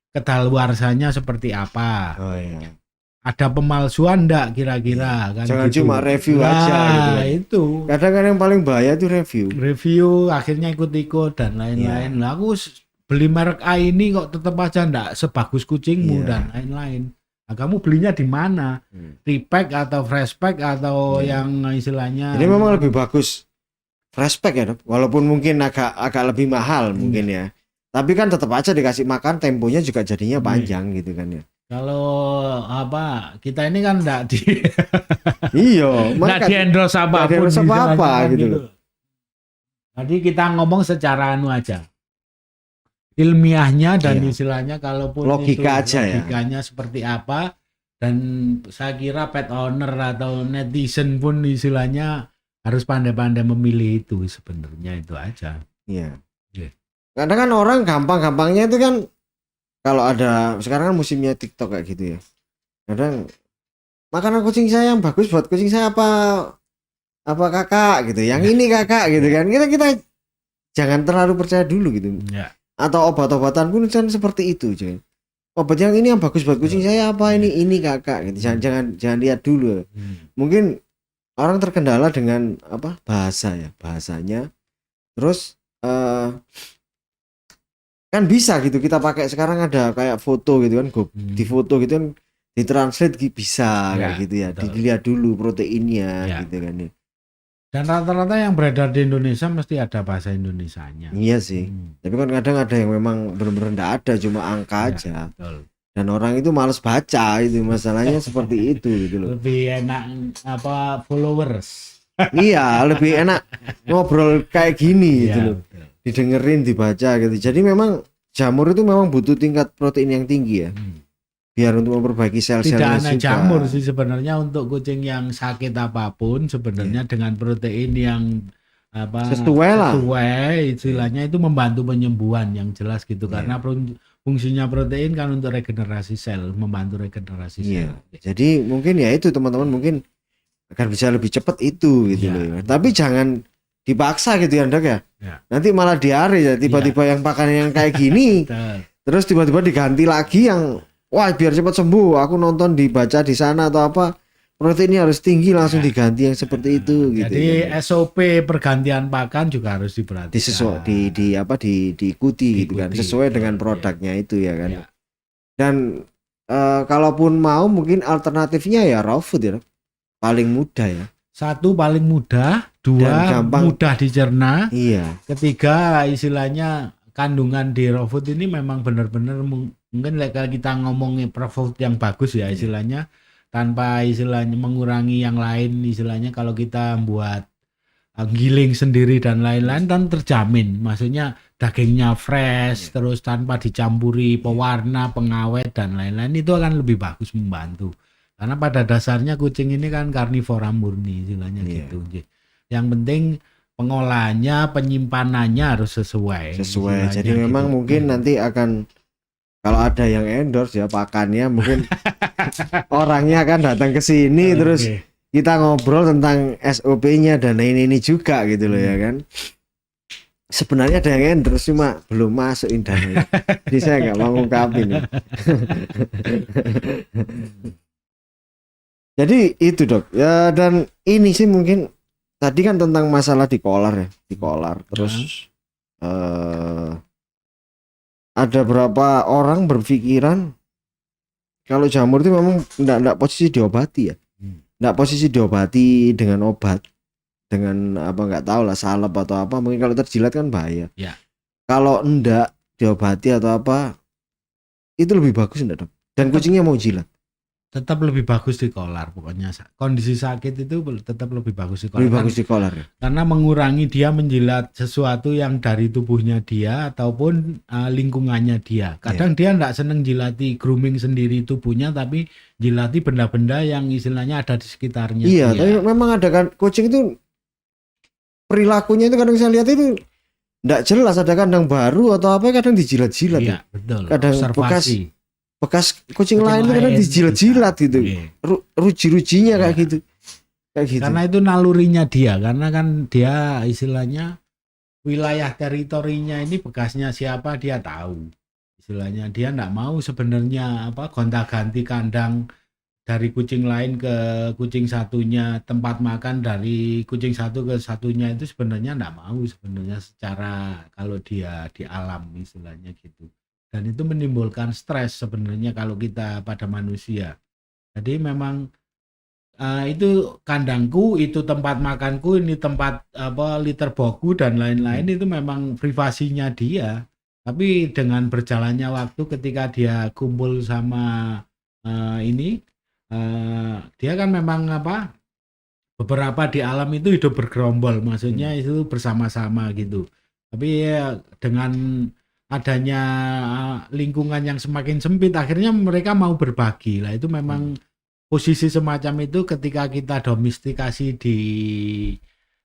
kedaluarsanya seperti apa. Oh iya. Ada pemalsuan enggak kira-kira kan Jangan gitu. cuma review aja gitu kan. Itu Kadang kan yang paling bahaya itu review akhirnya ikut-ikut dan lain-lain. Lah aku beli merek A ini kok tetap aja enggak sebagus kucingmu Iya. dan lain-lain. Nah, kamu belinya di mana? Repack atau fresh pack atau yang istilahnya Ini memang lebih bagus fresh pack ya, Dok. Walaupun mungkin agak lebih mahal mungkin ya. Tapi kan tetap aja dikasih makan, temponya juga jadinya panjang gitu kan ya. kalau apa kita ini kan enggak di Iya, enggak di endorse apapun di-endorse istilahnya apa-apa kan gitu loh. Jadi kita ngomong secara anu aja. Ilmiahnya dan Iya. istilahnya kalaupun Logika aja ya. logikanya seperti apa, dan saya kira pet owner atau netizen pun istilahnya harus pandai-pandai memilih itu, sebenarnya itu aja. Iya. Iya. Kadang kan orang gampang-gampangnya itu kan kalau ada sekarang kan musimnya TikTok kayak gitu ya. Kadang makanan kucing saya yang bagus buat kucing saya apa kakak gitu. Yang ini kakak gitu kan. Kita jangan terlalu percaya dulu gitu. Ya. Atau obat-obatan pun kan seperti itu, coy. Obat yang ini yang bagus buat kucing saya apa ini kakak gitu. Jangan lihat dulu. Mungkin orang terkendala dengan apa bahasanya. Terus kan bisa gitu kita pakai sekarang ada kayak foto gitu kan, di foto gitu kan ditranslate bisa kayak gitu ya. betul. Dilihat dulu proteinnya Ya. gitu kan. Dan rata-rata yang beredar di Indonesia mesti ada bahasa Indonesianya. Iya sih. Tapi kan kadang ada yang memang benar-benar enggak ada, cuma angka Ya, aja. betul. Dan orang itu malas baca, itu masalahnya seperti itu gitu loh. Lebih enak apa followers. Iya, lebih enak ngobrol kayak gini gitu Iya, loh. betul. Didengerin, dibaca gitu. Jadi memang jamur itu memang butuh tingkat protein yang tinggi ya. Biar untuk memperbaiki Tidak sel-selnya hanya juga. jamur sih sebenarnya, untuk kucing yang sakit apapun sebenarnya dengan protein yang apa Sesuai lah. sesuai istilahnya itu membantu penyembuhan yang jelas gitu, Iya. karena fungsinya protein kan untuk regenerasi sel, membantu regenerasi Iya. sel. Jadi mungkin ya itu teman-teman mungkin akan bisa lebih cepat itu gitu Iya. loh. Tapi jangan dipaksa gitu ya, Dok ya. Ya. Nanti malah diare ya tiba-tiba yang pakan yang kayak gini. Betul. Terus tiba-tiba diganti lagi yang wah biar cepat sembuh, aku nonton dibaca di sana atau apa, proteinnya harus tinggi langsung diganti yang seperti itu gitu. Jadi kan. SOP pergantian pakan juga harus diperhatikan. Diikuti gitu kan, Diikuti, sesuai dengan betul, produknya itu ya kan. Ya. Dan kalaupun mau mungkin alternatifnya ya raw food ya, Dok. Paling mudah ya. Satu, paling mudah, Dan dua, gampang. mudah dicerna, Iya. ketiga istilahnya kandungan di raw food ini memang benar-benar mungkin kalau kita ngomongin raw food yang bagus ya istilahnya, tanpa istilahnya mengurangi yang lain, istilahnya kalau kita buat giling sendiri dan lain-lain kan terjamin, maksudnya dagingnya fresh terus tanpa dicampuri pewarna, pengawet dan lain-lain, itu akan lebih bagus, membantu. Karena pada dasarnya kucing ini kan karnivora murni istilahnya gitu. Yang penting pengolahannya, penyimpanannya harus sesuai. Sesuai. istilahnya Jadi memang gitu. mungkin nanti akan kalau ada yang endorse ya pakannya mungkin orangnya akan datang ke sini Oke. terus kita ngobrol tentang SOP-nya dan ini juga gitu loh ya kan. Sebenarnya ada yang endorse cuma belum masukin dananya. Jadi saya nggak mau ngungkapin ya. Jadi itu, Dok. Ya dan ini sih mungkin tadi kan tentang masalah di kolar ya, di kolar. Terus ada berapa orang berpikiran kalau jamur itu memang enggak posisi diobati ya. Enggak posisi diobati dengan obat. Dengan apa enggak tahu lah, salep atau apa, mungkin kalau terjilat kan bahaya. Ya. Kalau enggak diobati atau apa itu lebih bagus enggak, Dok? Dan kucingnya mau jilat. Tetap lebih bagus di kolar, pokoknya kondisi sakit itu tetap lebih bagus di kolar. Lebih bagus di kolar ya. Karena mengurangi dia menjilat sesuatu yang dari tubuhnya dia ataupun lingkungannya dia. Kadang dia enggak seneng jilati grooming sendiri tubuhnya, tapi jilati benda-benda yang istilahnya ada di sekitarnya Iya, dia. tapi memang ada kan kucing itu perilakunya itu kadang saya lihat itu nggak jelas ada kandang baru atau apa kadang dijilat-jilat Iya, ya. betul. Kadang Observasi. bekas kucing lain itu kadang lain dijilat-jilat bisa. gitu. Iya. Ruji-rujinya kayak Iya. gitu. Kayak gitu. Karena itu nalurinya dia, karena kan dia istilahnya wilayah teritorinya ini bekasnya siapa dia tahu. Istilahnya dia enggak mau sebenarnya gonta-ganti kandang dari kucing lain ke kucing satunya, tempat makan dari kucing satu ke satunya itu sebenarnya enggak mau sebenarnya secara kalau dia di alam istilahnya gitu. Dan itu menimbulkan stres sebenarnya kalau kita pada manusia. Jadi memang itu kandangku, itu tempat makanku, ini tempat liter boku dan lain-lain itu memang privasinya dia. Tapi dengan berjalannya waktu ketika dia kumpul sama dia kan memang beberapa di alam itu hidup bergerombol, maksudnya itu bersama-sama gitu. Tapi ya, dengan adanya lingkungan yang semakin sempit, akhirnya mereka mau berbagi. Lah itu memang posisi semacam itu ketika kita domestikasi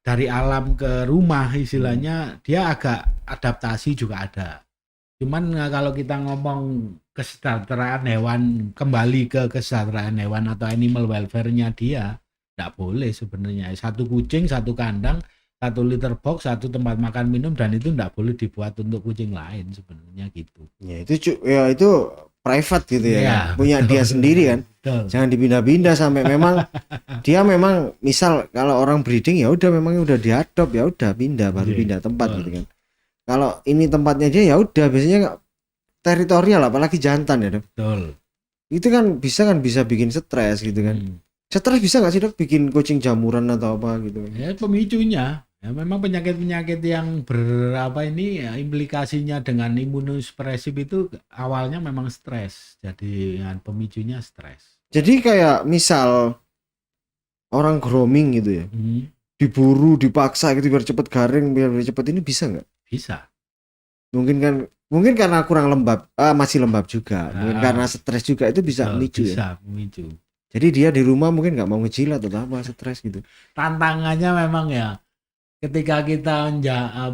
dari alam ke rumah istilahnya dia agak adaptasi juga ada. Cuman kalau kita ngomong kesejahteraan hewan, kembali ke kesejahteraan hewan atau animal welfare-nya dia tidak boleh sebenarnya. Satu kucing, satu kandang, satu litter box, satu tempat makan minum, dan itu tidak boleh dibuat untuk kucing lain sebenarnya gitu. Ya itu private gitu ya, Ya, punya betul. dia sendiri kan. Betul. Jangan dipindah-pindah sampai memang dia memang misal kalau orang breeding ya udah memang udah diadop ya udah pindah baru Iya, pindah tempat betul. gitu kan. Kalau ini tempatnya dia ya udah biasanya teritorial apalagi jantan ya dok. Betul. Itu kan bisa bikin stres gitu kan. Stres bisa nggak sih dok bikin kucing jamuran atau apa gitu? Ya pemicunya. Ya, memang penyakit-penyakit yang implikasinya dengan imunosupresif itu awalnya memang stres. Jadi pemicunya stres. Jadi kayak misal orang grooming gitu ya, diburu, dipaksa gitu biar cepet garing, biar cepet ini bisa nggak? Bisa. Mungkin karena kurang lembab, masih lembab juga. Mungkin karena stres juga itu bisa memicu ya. Bisa memicu. Jadi dia di rumah mungkin nggak mau ngejilat atau apa, stres gitu. Tantangannya memang ya ketika kita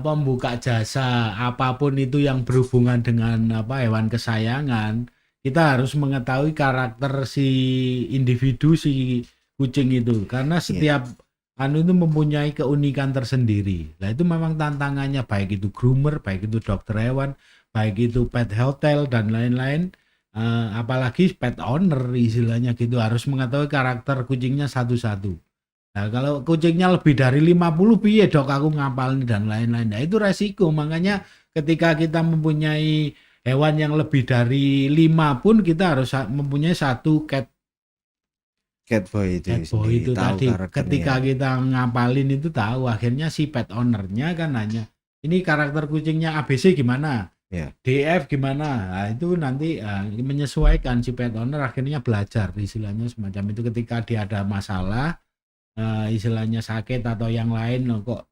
membuka jasa apapun itu yang berhubungan dengan hewan kesayangan, kita harus mengetahui karakter si individu si kucing itu karena setiap itu mempunyai keunikan tersendiri. Nah itu memang tantangannya, baik itu groomer, baik itu dokter hewan, baik itu pet hotel dan lain-lain. Apalagi pet owner istilahnya gitu harus mengetahui karakter kucingnya satu-satu. Nah, kalau kucingnya lebih dari 50 piye dok aku ngapalin dan lain-lain. Nah, itu resiko. Makanya ketika kita mempunyai hewan yang lebih dari 5 pun kita harus mempunyai satu cat boy itu tadi. Ketika kita ngapalin itu tahu, akhirnya si pet ownernya kan nanya, ini karakter kucingnya ABC gimana? DF gimana? Nah, itu nanti menyesuaikan si pet owner akhirnya belajar istilahnya semacam itu ketika dia ada masalah. Istilahnya sakit atau yang lain kok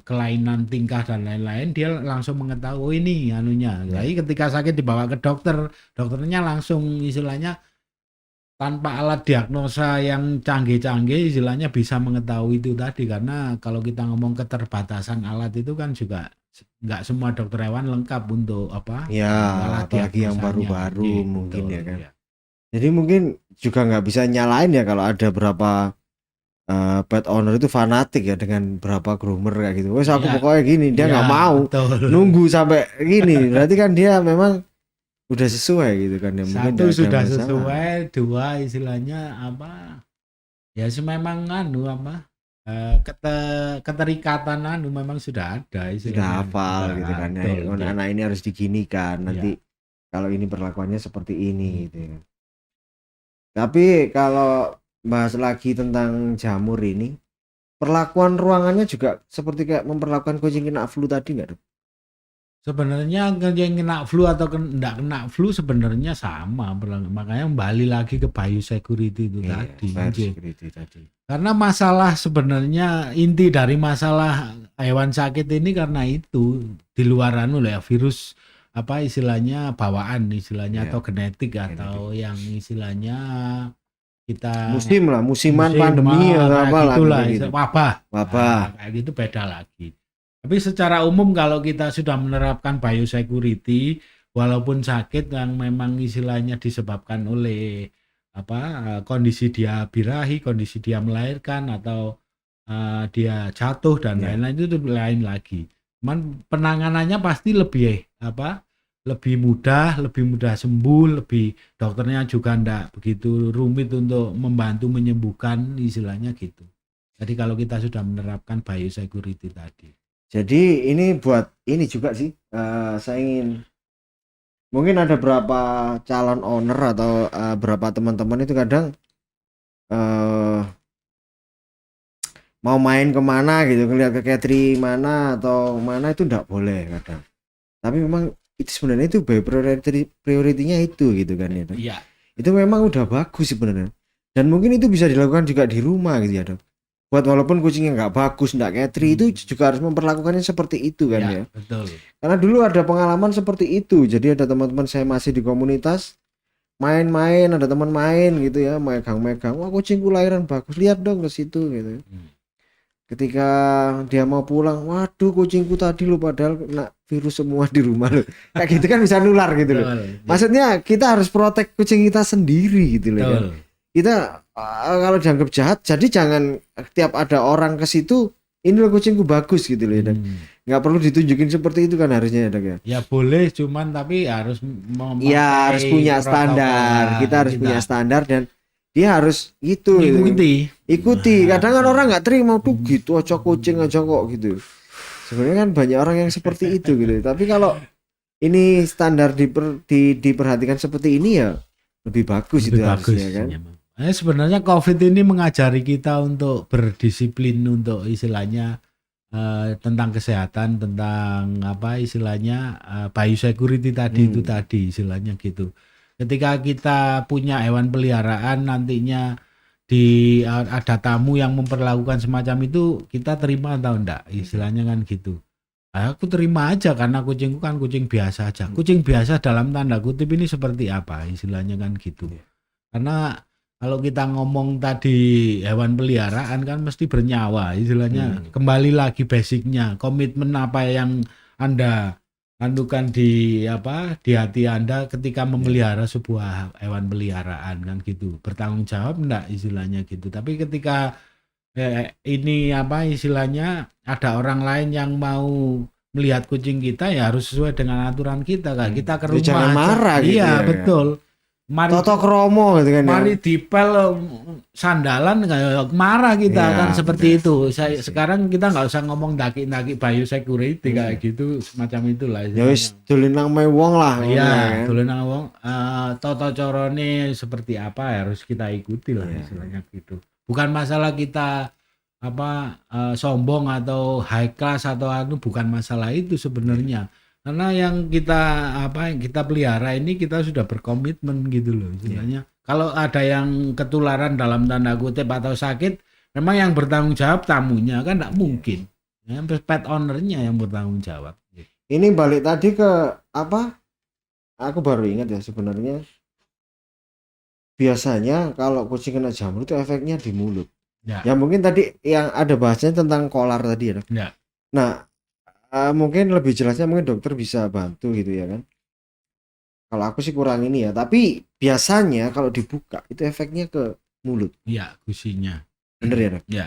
kelainan tingkah dan lain-lain dia langsung mengetahui ini anunya. Jadi ketika sakit dibawa ke dokter, dokternya langsung istilahnya tanpa alat diagnosa yang canggih-canggih istilahnya bisa mengetahui itu tadi, karena kalau kita ngomong keterbatasan alat itu kan juga nggak semua dokter hewan lengkap untuk alat apalagi yang baru-baru gitu, mungkin ya kan. Jadi mungkin juga nggak bisa nyalain ya kalau ada berapa pet owner itu fanatik ya dengan berapa groomer kayak gitu. Wes aku pokoknya gini, dia nggak mau nunggu sampai gini. Berarti kan dia memang udah sesuai gitu kan ya. Mungkin satu sudah sesuai, dua istilahnya ya memang keterikatan memang sudah ada, sudah hafal gitu kan ya. Anak ini harus diginikan nanti kalau ini perlakuannya seperti ini gitu ya. Tapi kalau bahas lagi tentang jamur ini, perlakuan ruangannya juga seperti kayak memperlakukan kucing kena flu tadi nggak dok? Sebenarnya yang kena flu atau enggak kena flu sebenarnya sama, makanya kembali lagi ke biosecurity itu tadi. Karena masalah sebenarnya inti dari masalah hewan sakit ini karena itu di luar virus istilahnya bawaan istilahnya atau genetik atau yang istilahnya kita musiman pandemi atau apa itulah gitu. wabah Nah, kayak gitu beda lagi. Tapi secara umum kalau kita sudah menerapkan biosecurity, walaupun sakit yang memang istilahnya disebabkan oleh kondisi dia birahi, kondisi dia melahirkan atau dia jatuh dan Ya. lain-lain itu lain lagi. Cuman penanganannya pasti lebih mudah sembuh, dokternya juga enggak begitu rumit untuk membantu menyembuhkan istilahnya gitu. Jadi kalau kita sudah menerapkan biosecurity tadi. Jadi ini buat ini juga sih, saya ingin mungkin ada berapa calon owner atau berapa teman-teman itu kadang mau main kemana gitu, ngeliat ke catering mana atau mana itu enggak boleh kadang. Tapi memang itu sebenarnya itu prioritinya itu gitu kan ya. Iya. Itu memang udah bagus sebenarnya. Dan mungkin itu bisa dilakukan juga di rumah gitu ya, Dok. Buat walaupun kucingnya nggak bagus, nggak catering, itu juga harus memperlakukannya seperti itu kan ya. Betul. Karena dulu ada pengalaman seperti itu. Jadi ada teman-teman saya masih di komunitas main-main, ada teman main gitu ya, megang-megang, wah kucingku lahiran bagus, lihat dong ke situ gitu. Ketika dia mau pulang, waduh kucingku tadi lo padahal kena virus semua di rumah lo. Kayak gitu kan bisa nular gitu loh. Maksudnya kita harus protek kucing kita sendiri gitu loh kan. Kita kalau dianggap jahat, jadi jangan tiap ada orang ke situ, ini loh kucingku bagus gitu loh ya. Nggak perlu ditunjukin seperti itu kan harusnya ya, Dok ya. Ya boleh, cuman tapi harus Iya, harus punya standar. Kita harus punya standar dan dia harus gitu ikuti. Kadang kan orang nggak terima tuh gitu aja kucing aja kok gitu. Sebenarnya kan banyak orang yang seperti itu gitu. Tapi kalau ini standar diperhatikan seperti ini ya lebih bagus itu harusnya kan. Sebenarnya COVID ini mengajari kita untuk berdisiplin untuk istilahnya tentang kesehatan, tentang istilahnya biosecurity tadi itu tadi istilahnya gitu. Ketika kita punya hewan peliharaan nantinya ada tamu yang memperlakukan semacam itu, kita terima atau enggak istilahnya kan gitu. Aku terima aja karena kucingku kan kucing biasa aja. Kucing biasa dalam tanda kutip ini seperti apa istilahnya kan gitu. Karena kalau kita ngomong tadi hewan peliharaan kan mesti bernyawa istilahnya. Kembali lagi basicnya, komitmen apa yang Anda andukan di hati Anda ketika memelihara sebuah hewan peliharaan kan gitu. Bertanggung jawab enggak istilahnya gitu. Tapi ketika ini istilahnya ada orang lain yang mau melihat kucing kita ya harus sesuai dengan aturan kita kan. Kita ke rumah jangan marah gitu. Iya, betul. Mari Toto kromo gitu kan. Mari dipel sandalan kayak marah kita kan seperti itu. Sekarang kita nggak usah ngomong daki-daki biosecurity kayak gitu semacam itulah. Ya wis dolen nang wong lah. Iya, dolen nang wong. Toto corone seperti apa harus kita ikuti lah istilahnya gitu. Bukan masalah kita sombong atau high class atau bukan masalah itu sebenarnya. Karena yang kita pelihara ini kita sudah berkomitmen gitu loh istilahnya. Kalau ada yang ketularan dalam tanda kutip atau sakit, memang yang bertanggung jawab tamunya kan enggak mungkin. Pet ownernya yang bertanggung jawab. Ini balik tadi ke aku baru ingat ya sebenarnya biasanya kalau kucing kena jamur itu efeknya di mulut. Ya mungkin tadi yang ada bahasanya tentang kolar tadi ya. Nah, mungkin lebih jelasnya mungkin dokter bisa bantu gitu ya kan. Kalau aku sih kurang ini ya, tapi biasanya kalau dibuka itu efeknya ke mulut. Iya, gusinya. Bener ya, Dok? Iya.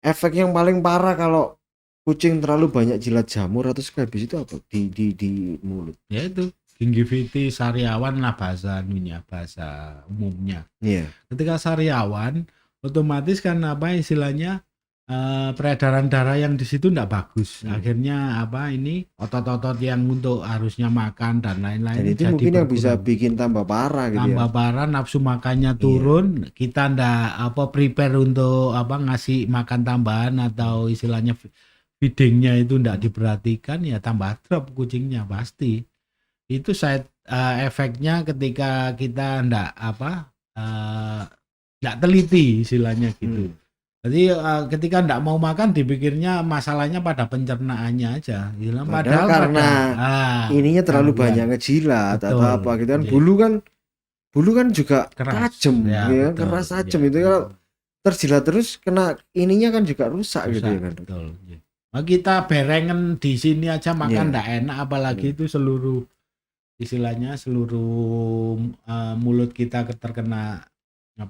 Efek yang paling parah kalau kucing terlalu banyak jilat jamur atau skabis itu apa? Di mulut. Ya itu gingivitis sariawan lah bahasa umumnya. Iya. Ketika sariawan otomatis kan istilahnya peredaran darah yang di situ enggak bagus. Akhirnya otot-otot yang untuk harusnya makan dan lain-lain dan itu jadi mungkin yang bisa berkurang. bikin tambah parah gitu Tambah parah, nafsu makannya turun, kita ndak prepare untuk ngasih makan tambahan atau istilahnya feedingnya itu ndak diperhatikan ya tambah drop kucingnya pasti. Itu side efeknya ketika kita ndak teliti istilahnya gitu. Jadi ketika ndak mau makan dipikirnya masalahnya pada pencernaannya aja. Padahal karena ininya terlalu banyak ngejilat atau apa gitu kan. Bulu kan juga tajam ya, keras tajam itu kalau terjilat terus kena ininya kan juga rusak gitu ya kan. Betul. Kita berengen di sini aja makan Iya. ndak enak, apalagi itu seluruh istilahnya seluruh mulut kita terkena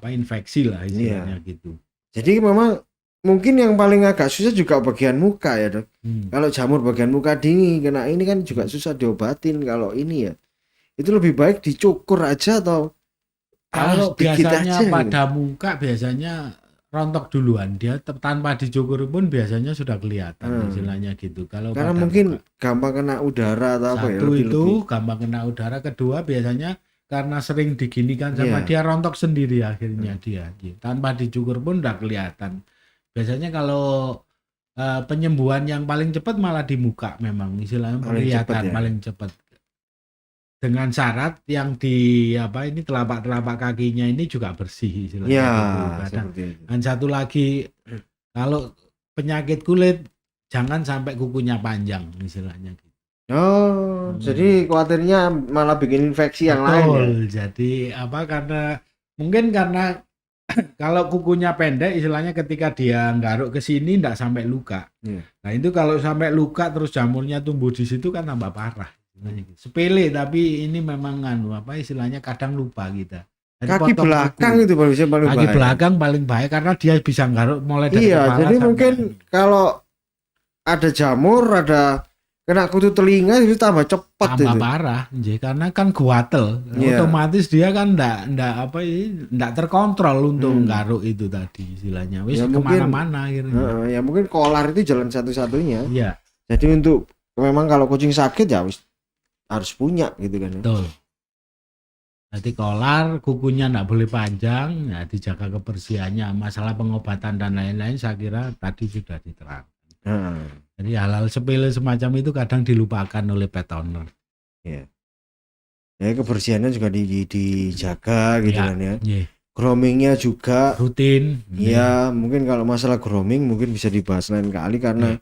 infeksi lah istilahnya gitu. Jadi memang mungkin yang paling agak susah juga bagian muka ya, Dok. Kalau jamur bagian muka dingin kena ini kan juga susah diobatin. Kalau ini ya itu lebih baik dicukur aja atau Kalau sedikit biasanya aja pada muka biasanya rontok duluan, dia tanpa dicukur pun biasanya sudah kelihatan istilahnya gitu. Kalau karena pada mungkin muka. gampang kena udara atau apa ya. Satu itu gampang kena udara, kedua biasanya karena sering diginikan sama dia rontok sendiri akhirnya dia. Tanpa dicukur pun udah kelihatan. Biasanya kalau penyembuhan yang paling cepat malah di muka memang istilahnya kelihatan paling cepat. Dengan syarat yang di telapak kakinya ini juga bersih istilahnya gitu. Dan satu lagi, kalau penyakit kulit jangan sampai kukunya panjang istilahnya gitu. Jadi khawatirnya malah bikin infeksi yang lain ya? Jadi karena kalau kukunya pendek istilahnya ketika dia nggaruk ke sini enggak sampai luka. Nah itu kalau sampai luka terus jamurnya tumbuh di situ kan tambah parah. Sepele tapi ini memang istilahnya kadang lupa kita. Jadi kaki belakang kuku. Itu paling kaki belakang paling bahaya karena dia bisa nggaruk mulai dari kepala. Jadi mungkin kalau ada jamur, ada kena kutu telinga itu tambah cepat tambah parah, karena kan guatel. Otomatis dia kan enggak terkontrol untuk nggaruk itu tadi istilahnya. Wis kemana-mana akhirnya. Ya mungkin kolar itu jalan satu-satunya. Iya. Jadi untuk memang kalau kucing sakit ya harus punya gitu kan. Betul. Jadi kolar, kukunya enggak boleh panjang, ya dijaga kebersihannya. Masalah pengobatan dan lain-lain saya kira tadi sudah diterangkan. Jadi hal-hal sepele semacam itu kadang dilupakan oleh pet owner. Ya kebersihannya juga dijaga gitu kan ya. Groomingnya juga rutin. Ya mungkin kalau masalah grooming mungkin bisa dibahas lain kali karena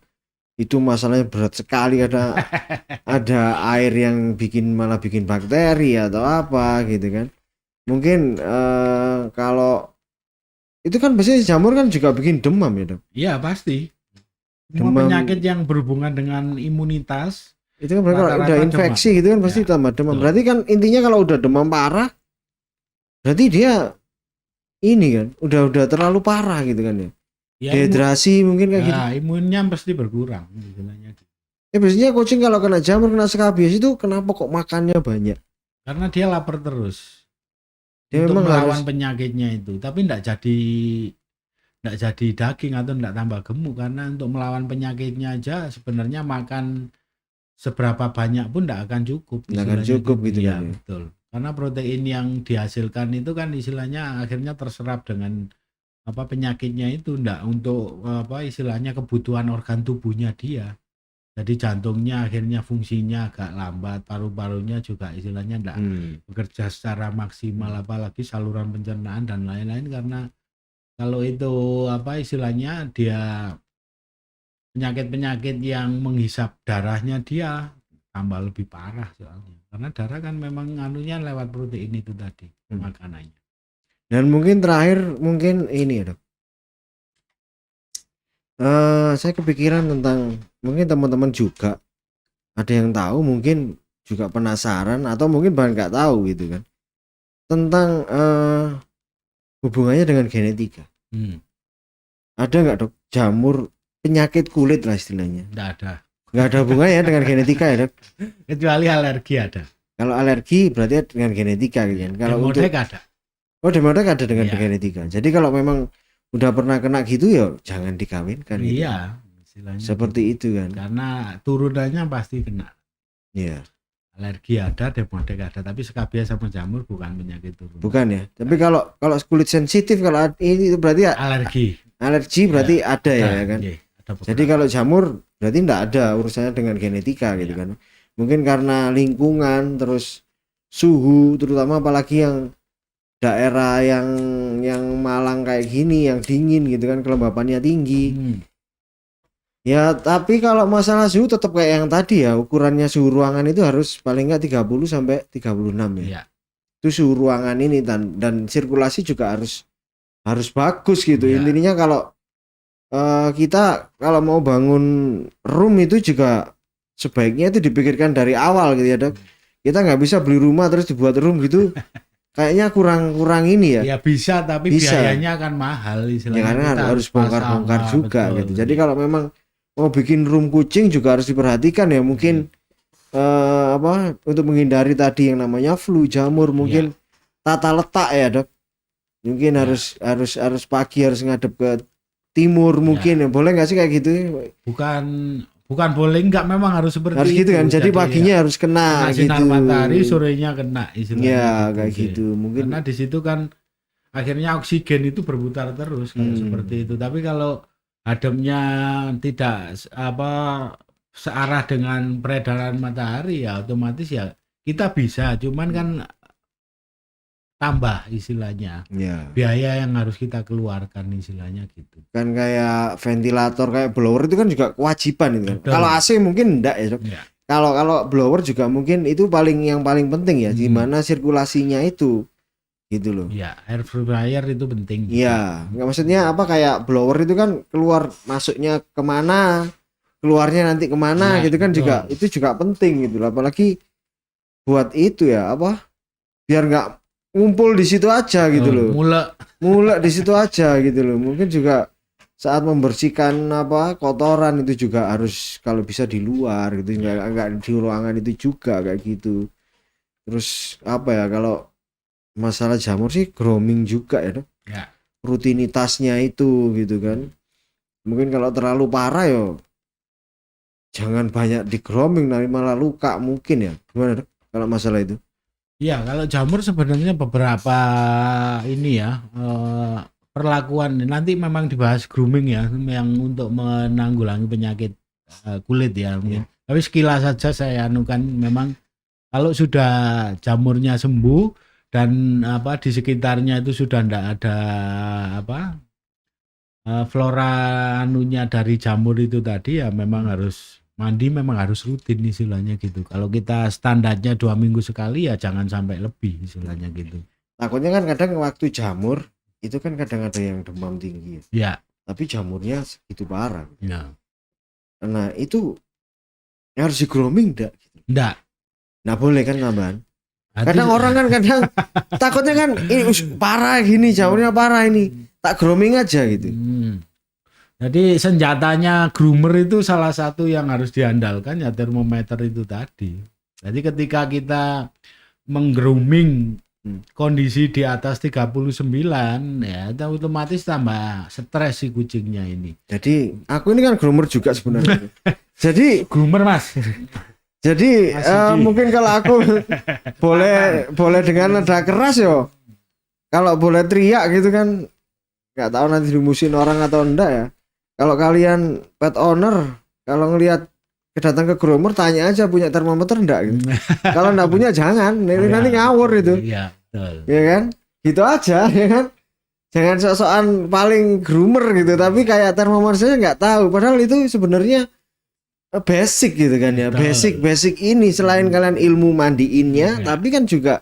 itu masalahnya berat sekali, ada air yang malah bikin bakteri atau apa gitu kan. Mungkin kalau itu kan biasanya jamur kan juga bikin demam ya, Dok. Iya pasti. Demam, penyakit yang berhubungan dengan imunitas itu kan kalau udah infeksi demam. Gitu kan pasti tambah demam. Berarti kan intinya kalau udah demam parah berarti dia ini kan udah terlalu parah gitu kan ya. Dehidrasi mungkin kayak gitu. Imunnya pasti berkurang istilahnya. Biasanya kucing kalau kena jamur, kena skabies itu kenapa kok makannya banyak? Karena dia lapar terus. Dia untuk melawan penyakitnya itu, tapi enggak jadi daging atau enggak tambah gemuk karena untuk melawan penyakitnya aja sebenarnya makan seberapa banyak pun enggak akan cukup. Enggak akan cukup gitu ya. Betul. Karena protein yang dihasilkan itu kan istilahnya akhirnya terserap dengan penyakitnya itu enggak untuk istilahnya kebutuhan organ tubuhnya dia. Jadi jantungnya akhirnya fungsinya agak lambat, paru-parunya juga istilahnya enggak bekerja secara maksimal, apalagi saluran pencernaan dan lain-lain karena kalau itu istilahnya dia penyakit-penyakit yang menghisap darahnya dia tambah lebih parah soalnya. Karena darah kan memang anunya lewat protein itu tadi makanannya. Dan mungkin terakhir mungkin ini ya, Dok. Saya kepikiran tentang mungkin teman-teman juga ada yang tahu, mungkin juga penasaran atau mungkin bahkan nggak tahu gitu kan tentang hubungannya dengan genetika. Ada nggak, Dok, jamur penyakit kulit lah istilahnya? Nggak ada hubungannya dengan genetika ya, Dok? Kecuali alergi ada. Kalau alergi berarti dengan genetika gitu kan. Kalau untuk ada. Demodek ada dengan genetika. Jadi kalau memang udah pernah kena gitu ya jangan dikawinkan. Iya, gitu. Seperti itu kan. Karena turunannya pasti kena. Iya. Alergi ada, demodek ada, tapi skabies sama jamur bukan penyakit turunan. Bukan ya. Tapi kalau kulit sensitif kalau ini berarti alergi. Alergi berarti ada ya kan. Iya, jadi kalau jamur berarti enggak ada urusannya dengan genetika gitu kan. Mungkin karena lingkungan terus suhu terutama apalagi yang daerah yang Malang kayak gini yang dingin gitu kan, kelembapannya tinggi. Ya tapi kalau masalah suhu tetap kayak yang tadi ya, ukurannya suhu ruangan itu harus paling enggak 30 sampai 36 ya. Itu suhu ruangan ini dan sirkulasi juga harus bagus gitu. Intinya kalau kita kalau mau bangun room itu juga sebaiknya itu dipikirkan dari awal gitu ya dok. Kita nggak bisa beli rumah terus dibuat room gitu, kayaknya kurang ini ya. Ya bisa, tapi Bisa. biayanya akan mahal Ya istilahnya. karena Kita harus bongkar-bongkar pasang, juga betul. gitu. Jadi kalau memang mau bikin room kucing juga harus diperhatikan ya, mungkin untuk menghindari tadi yang namanya flu, jamur, mungkin tata letak ya dok. Mungkin Ya. harus pagi harus ngadep ke timur mungkin ya. Boleh nggak sih kayak gitu? bukan boleh, enggak, memang harus seperti Harus gitu itu. kan. Jadi paginya harus kena kena sinar gitu. matahari, sorenya kena istilahnya. Ya gitu kayak sih. gitu. Mungkin Karena di situ kan akhirnya oksigen itu berputar terus kalau seperti itu. Tapi kalau ademnya tidak searah dengan peredaran matahari, ya otomatis ya kita bisa, cuman kan tambah istilahnya ya biaya yang harus kita keluarkan istilahnya gitu. kan kayak ventilator kayak blower itu kan juga kewajiban itu kan. Betul. Kalau AC mungkin enggak ya dok. Ya. Kalau blower juga mungkin itu yang paling penting ya, di mana sirkulasinya itu gitu loh. Ya, air purifier itu penting. Iya, nggak maksudnya apa kayak blower itu kan keluar masuknya kemana, keluarnya nanti kemana Ya, gitu kan, betul. juga itu juga penting gitu loh. Apalagi buat itu ya biar nggak ngumpul di situ aja gitu loh. Mulai di situ aja gitu loh. Mungkin juga saat membersihkan kotoran itu juga harus kalau bisa di luar gitu, nggak di ruangan itu juga kayak gitu. Terus kalau masalah jamur sih grooming juga ya dok. Ya. Rutinitasnya itu gitu kan. Mungkin kalau terlalu parah yo jangan banyak di grooming, nanti malah luka mungkin ya. Gimana dok kalau masalah itu? Iya, kalau jamur sebenarnya beberapa ini ya perlakuan nanti memang dibahas grooming ya, yang untuk menanggulangi penyakit kulit ya mungkin. Tapi sekilas saja saya anukan, memang kalau sudah jamurnya sembuh dan di sekitarnya itu sudah tidak ada flora anunya dari jamur itu tadi, ya memang harus mandi, memang harus rutin istilahnya gitu. Kalau kita standarnya 2 minggu sekali ya jangan sampai lebih istilahnya gitu. Takutnya kan kadang waktu jamur itu kan kadang ada yang demam tinggi ya. Tapi jamurnya segitu parah Ya. Nah itu harus di grooming Enggak. Nah boleh kan tambahan. Kadang orang kan takutnya kan ini parah gini, jamurnya parah ini, tak grooming aja gitu. Jadi senjatanya groomer itu salah satu yang harus diandalkan ya termometer itu tadi. Jadi ketika kita menggrooming kondisi di atas 39 ya itu otomatis tambah stres si kucingnya ini. Jadi aku ini kan groomer juga sebenarnya. Jadi groomer mas. Jadi mungkin kalau aku boleh dengan nada keras yo. Kalau boleh teriak gitu kan, nggak tahu nanti dimusuhin orang atau enggak ya. Kalau kalian pet owner, kalau ngelihat datang ke groomer, tanya aja punya termometer enggak gitu. Kalau enggak punya jangan, nanti ngawur itu. Iya, betul. Ya kan? Gitu aja ya kan. Jangan sok-sokan paling groomer gitu, tapi kayak termometer saya nggak tahu. Padahal itu sebenarnya basic gitu kan ya. Basic ini selain kalian ilmu mandiinnya, tapi kan juga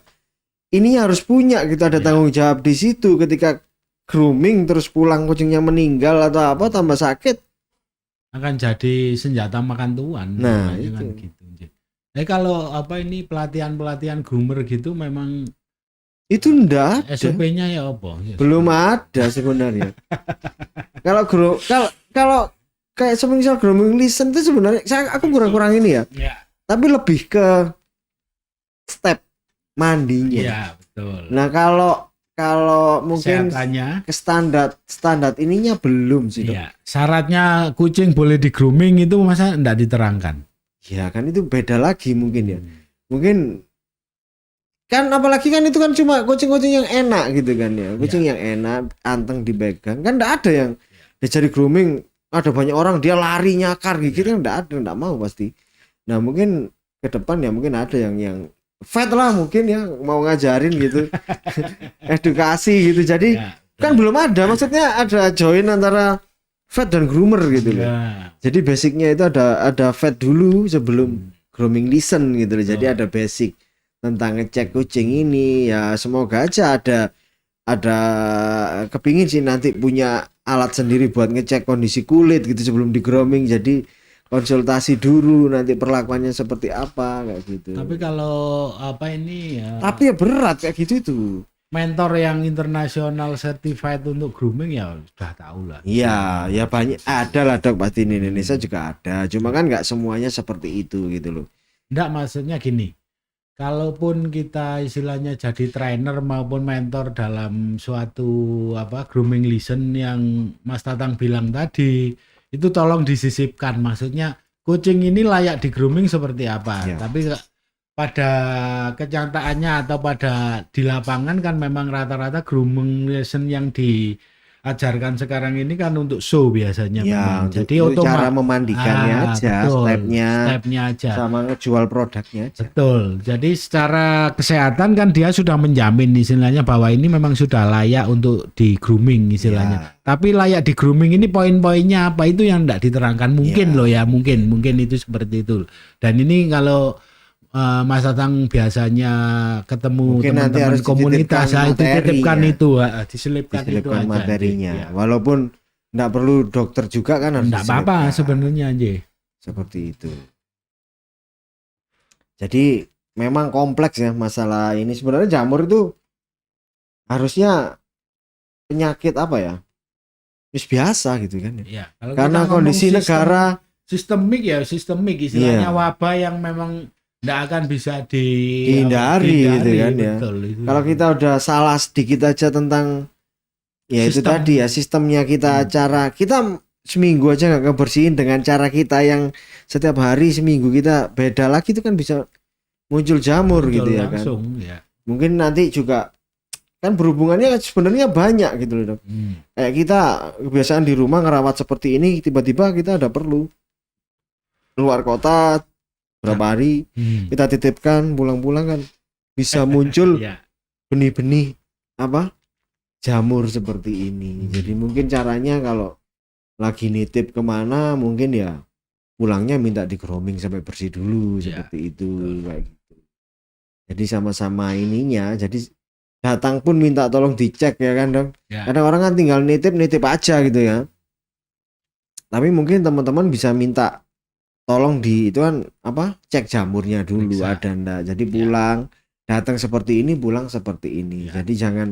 ini harus punya gitu, ada tanggung jawab di situ. Ketika grooming terus pulang kucingnya meninggal atau apa tambah sakit, akan jadi senjata makan tuan. Nah, itu. Kan gitu. Kalau ini pelatihan groomer gitu memang itu enggak ada. SOP-nya ya apa? Belum ada sebenarnya. kalau kayak semisal grooming listen itu sebenarnya aku kurang ini ya. Tapi lebih ke step mandinya. Iya, betul. Nah, kalau mungkin Kesehatannya, ke standar ininya belum sih dok. Iya. Syaratnya kucing boleh di grooming itu masa enggak diterangkan? Ya kan itu beda lagi mungkin ya. Mungkin kan apalagi kan itu kan cuma kucing-kucing yang enak gitu kan ya. Kucing yang enak, anteng dipegang. Kan enggak ada yang dicari grooming, ada banyak orang dia lari nyakar gigit kan enggak ada, enggak mau pasti. Nah, mungkin ke depan ya mungkin ada yang vet lah mungkin ya, mau ngajarin gitu. Edukasi gitu. Jadi kan belum ada, maksudnya ada join antara vet dan groomer gitu loh. Jadi basicnya itu ada vet dulu sebelum grooming listen gitu loh. Jadi ada basic tentang ngecek kucing ini ya, semoga aja ada ada kepingin sih nanti punya alat sendiri buat ngecek kondisi kulit gitu sebelum di grooming, jadi konsultasi dulu nanti perlakuannya seperti apa kayak gitu. Tapi kalau apa ini ya, Tapi ya berat kayak gitu itu. mentor yang internasional certified untuk grooming ya sudah tahu lah. Iya, ya banyak ada lah dok, pasti di Indonesia juga ada. Cuma kan nggak semuanya seperti itu gitu loh. Enggak, maksudnya gini. Kalaupun kita istilahnya jadi trainer maupun mentor dalam suatu apa grooming lesson yang Mas Tatang bilang tadi, itu tolong disisipkan. Maksudnya kucing ini layak di grooming seperti apa. Ya. Tapi pada kenyataannya atau pada di lapangan kan memang rata-rata grooming lesson yang diajarkan sekarang ini kan untuk show biasanya Ya, memang. untuk Jadi cara memandikannya aja, betul, stepnya aja. sama ngejual produknya aja. Betul. Jadi secara kesehatan kan dia sudah menjamin istilahnya bahwa ini memang sudah layak untuk di grooming istilahnya. Ya. Tapi layak di grooming ini poin-poinnya apa itu yang tidak diterangkan mungkin Ya. loh ya, mungkin itu seperti itu. Dan ini kalau Mas Tatang biasanya ketemu Mungkin nanti teman-teman harus komunitas dititipkan itu titipkan materi, ya. itu, diselipkan itu Diselipkan aja. materinya. Iya. Walaupun nggak perlu dokter juga kan harus Enggak apa-apa diselipkan. sebenarnya aja. Seperti itu. Jadi memang kompleks ya masalah ini. Sebenarnya jamur itu harusnya penyakit apa ya? Wis biasa gitu kan. Iya. Kalau Karena kita ngomong kondisi negara sistemik istilahnya Iya. wabah yang memang tidak akan bisa dihindari gitu kan ya. betul, itu. Kalau kita udah salah sedikit aja tentang ya itu Sistem. tadi ya sistemnya kita, cara kita seminggu aja nggak kebersihin dengan cara kita yang setiap hari seminggu kita beda lagi, itu kan bisa muncul jamur Muncul gitu ya kan. langsung, ya. Mungkin nanti juga kan berhubungannya sebenarnya banyak gitu loh dok. Kayak kita kebiasaan di rumah ngerawat seperti ini, tiba-tiba kita ada perlu keluar kota berapa hari, kita titipkan pulang-pulang kan bisa muncul Ya. benih-benih apa jamur seperti ini. Jadi mungkin caranya kalau lagi nitip kemana mungkin ya pulangnya minta di grooming sampai bersih dulu, Ya, seperti itu betul. kayak gitu. Jadi sama-sama ininya, jadi datang pun minta tolong dicek ya kan dong. Ya. Kadang orang kan tinggal nitip aja gitu ya. Tapi mungkin teman-teman bisa minta tolong di itu kan apa cek jamurnya dulu Periksa. ada ndak. Jadi pulang datang seperti ini, pulang seperti ini. Ya. Jadi jangan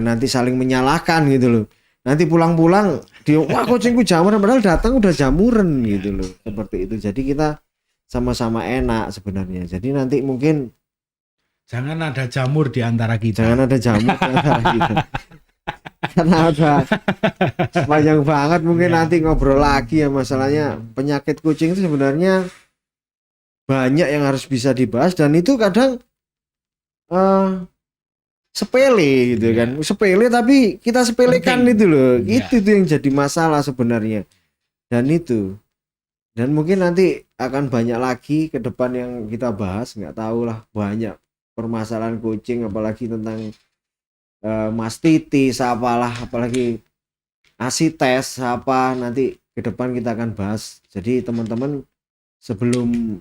nanti saling menyalahkan gitu loh. Nanti pulang-pulang dia wah kucingku jamuran padahal datang udah jamuran Ya. gitu loh. Seperti itu. Jadi kita sama-sama enak sebenarnya. Jadi nanti mungkin Jangan ada jamur di antara kita. jangan ada jamur di antara kita. Karena udah panjang banget mungkin Ya. nanti ngobrol lagi ya masalahnya penyakit kucing itu sebenarnya banyak yang harus bisa dibahas dan itu kadang sepele gitu Ya. kan, sepele tapi kita sepelekan Penting. itu loh. Ya. Itu tuh yang jadi masalah sebenarnya. Dan mungkin nanti akan banyak lagi ke depan yang kita bahas, nggak tahu lah, banyak permasalahan kucing apalagi tentang mastitis apalah, apalagi asites apa, nanti ke depan kita akan bahas. Jadi teman-teman sebelum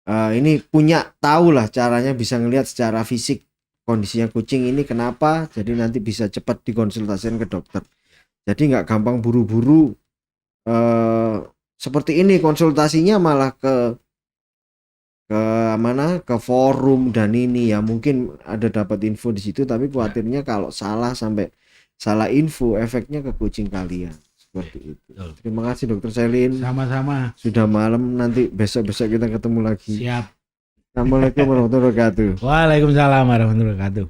ini punya tahu lah caranya bisa ngelihat secara fisik kondisinya kucing ini kenapa, jadi nanti bisa cepat dikonsultasikan ke dokter. Jadi nggak gampang buru-buru seperti ini konsultasinya malah ke forum dan ini ya mungkin ada dapat info di situ tapi khawatirnya kalau salah sampai salah info efeknya ke kucing kalian seperti itu. Betul. Terima kasih Dokter Selin. Sama-sama. Sudah malam, nanti besok kita ketemu lagi. Siap. Assalamualaikum warahmatullahi wabarakatuh. Waalaikumsalam warahmatullahi wabarakatuh.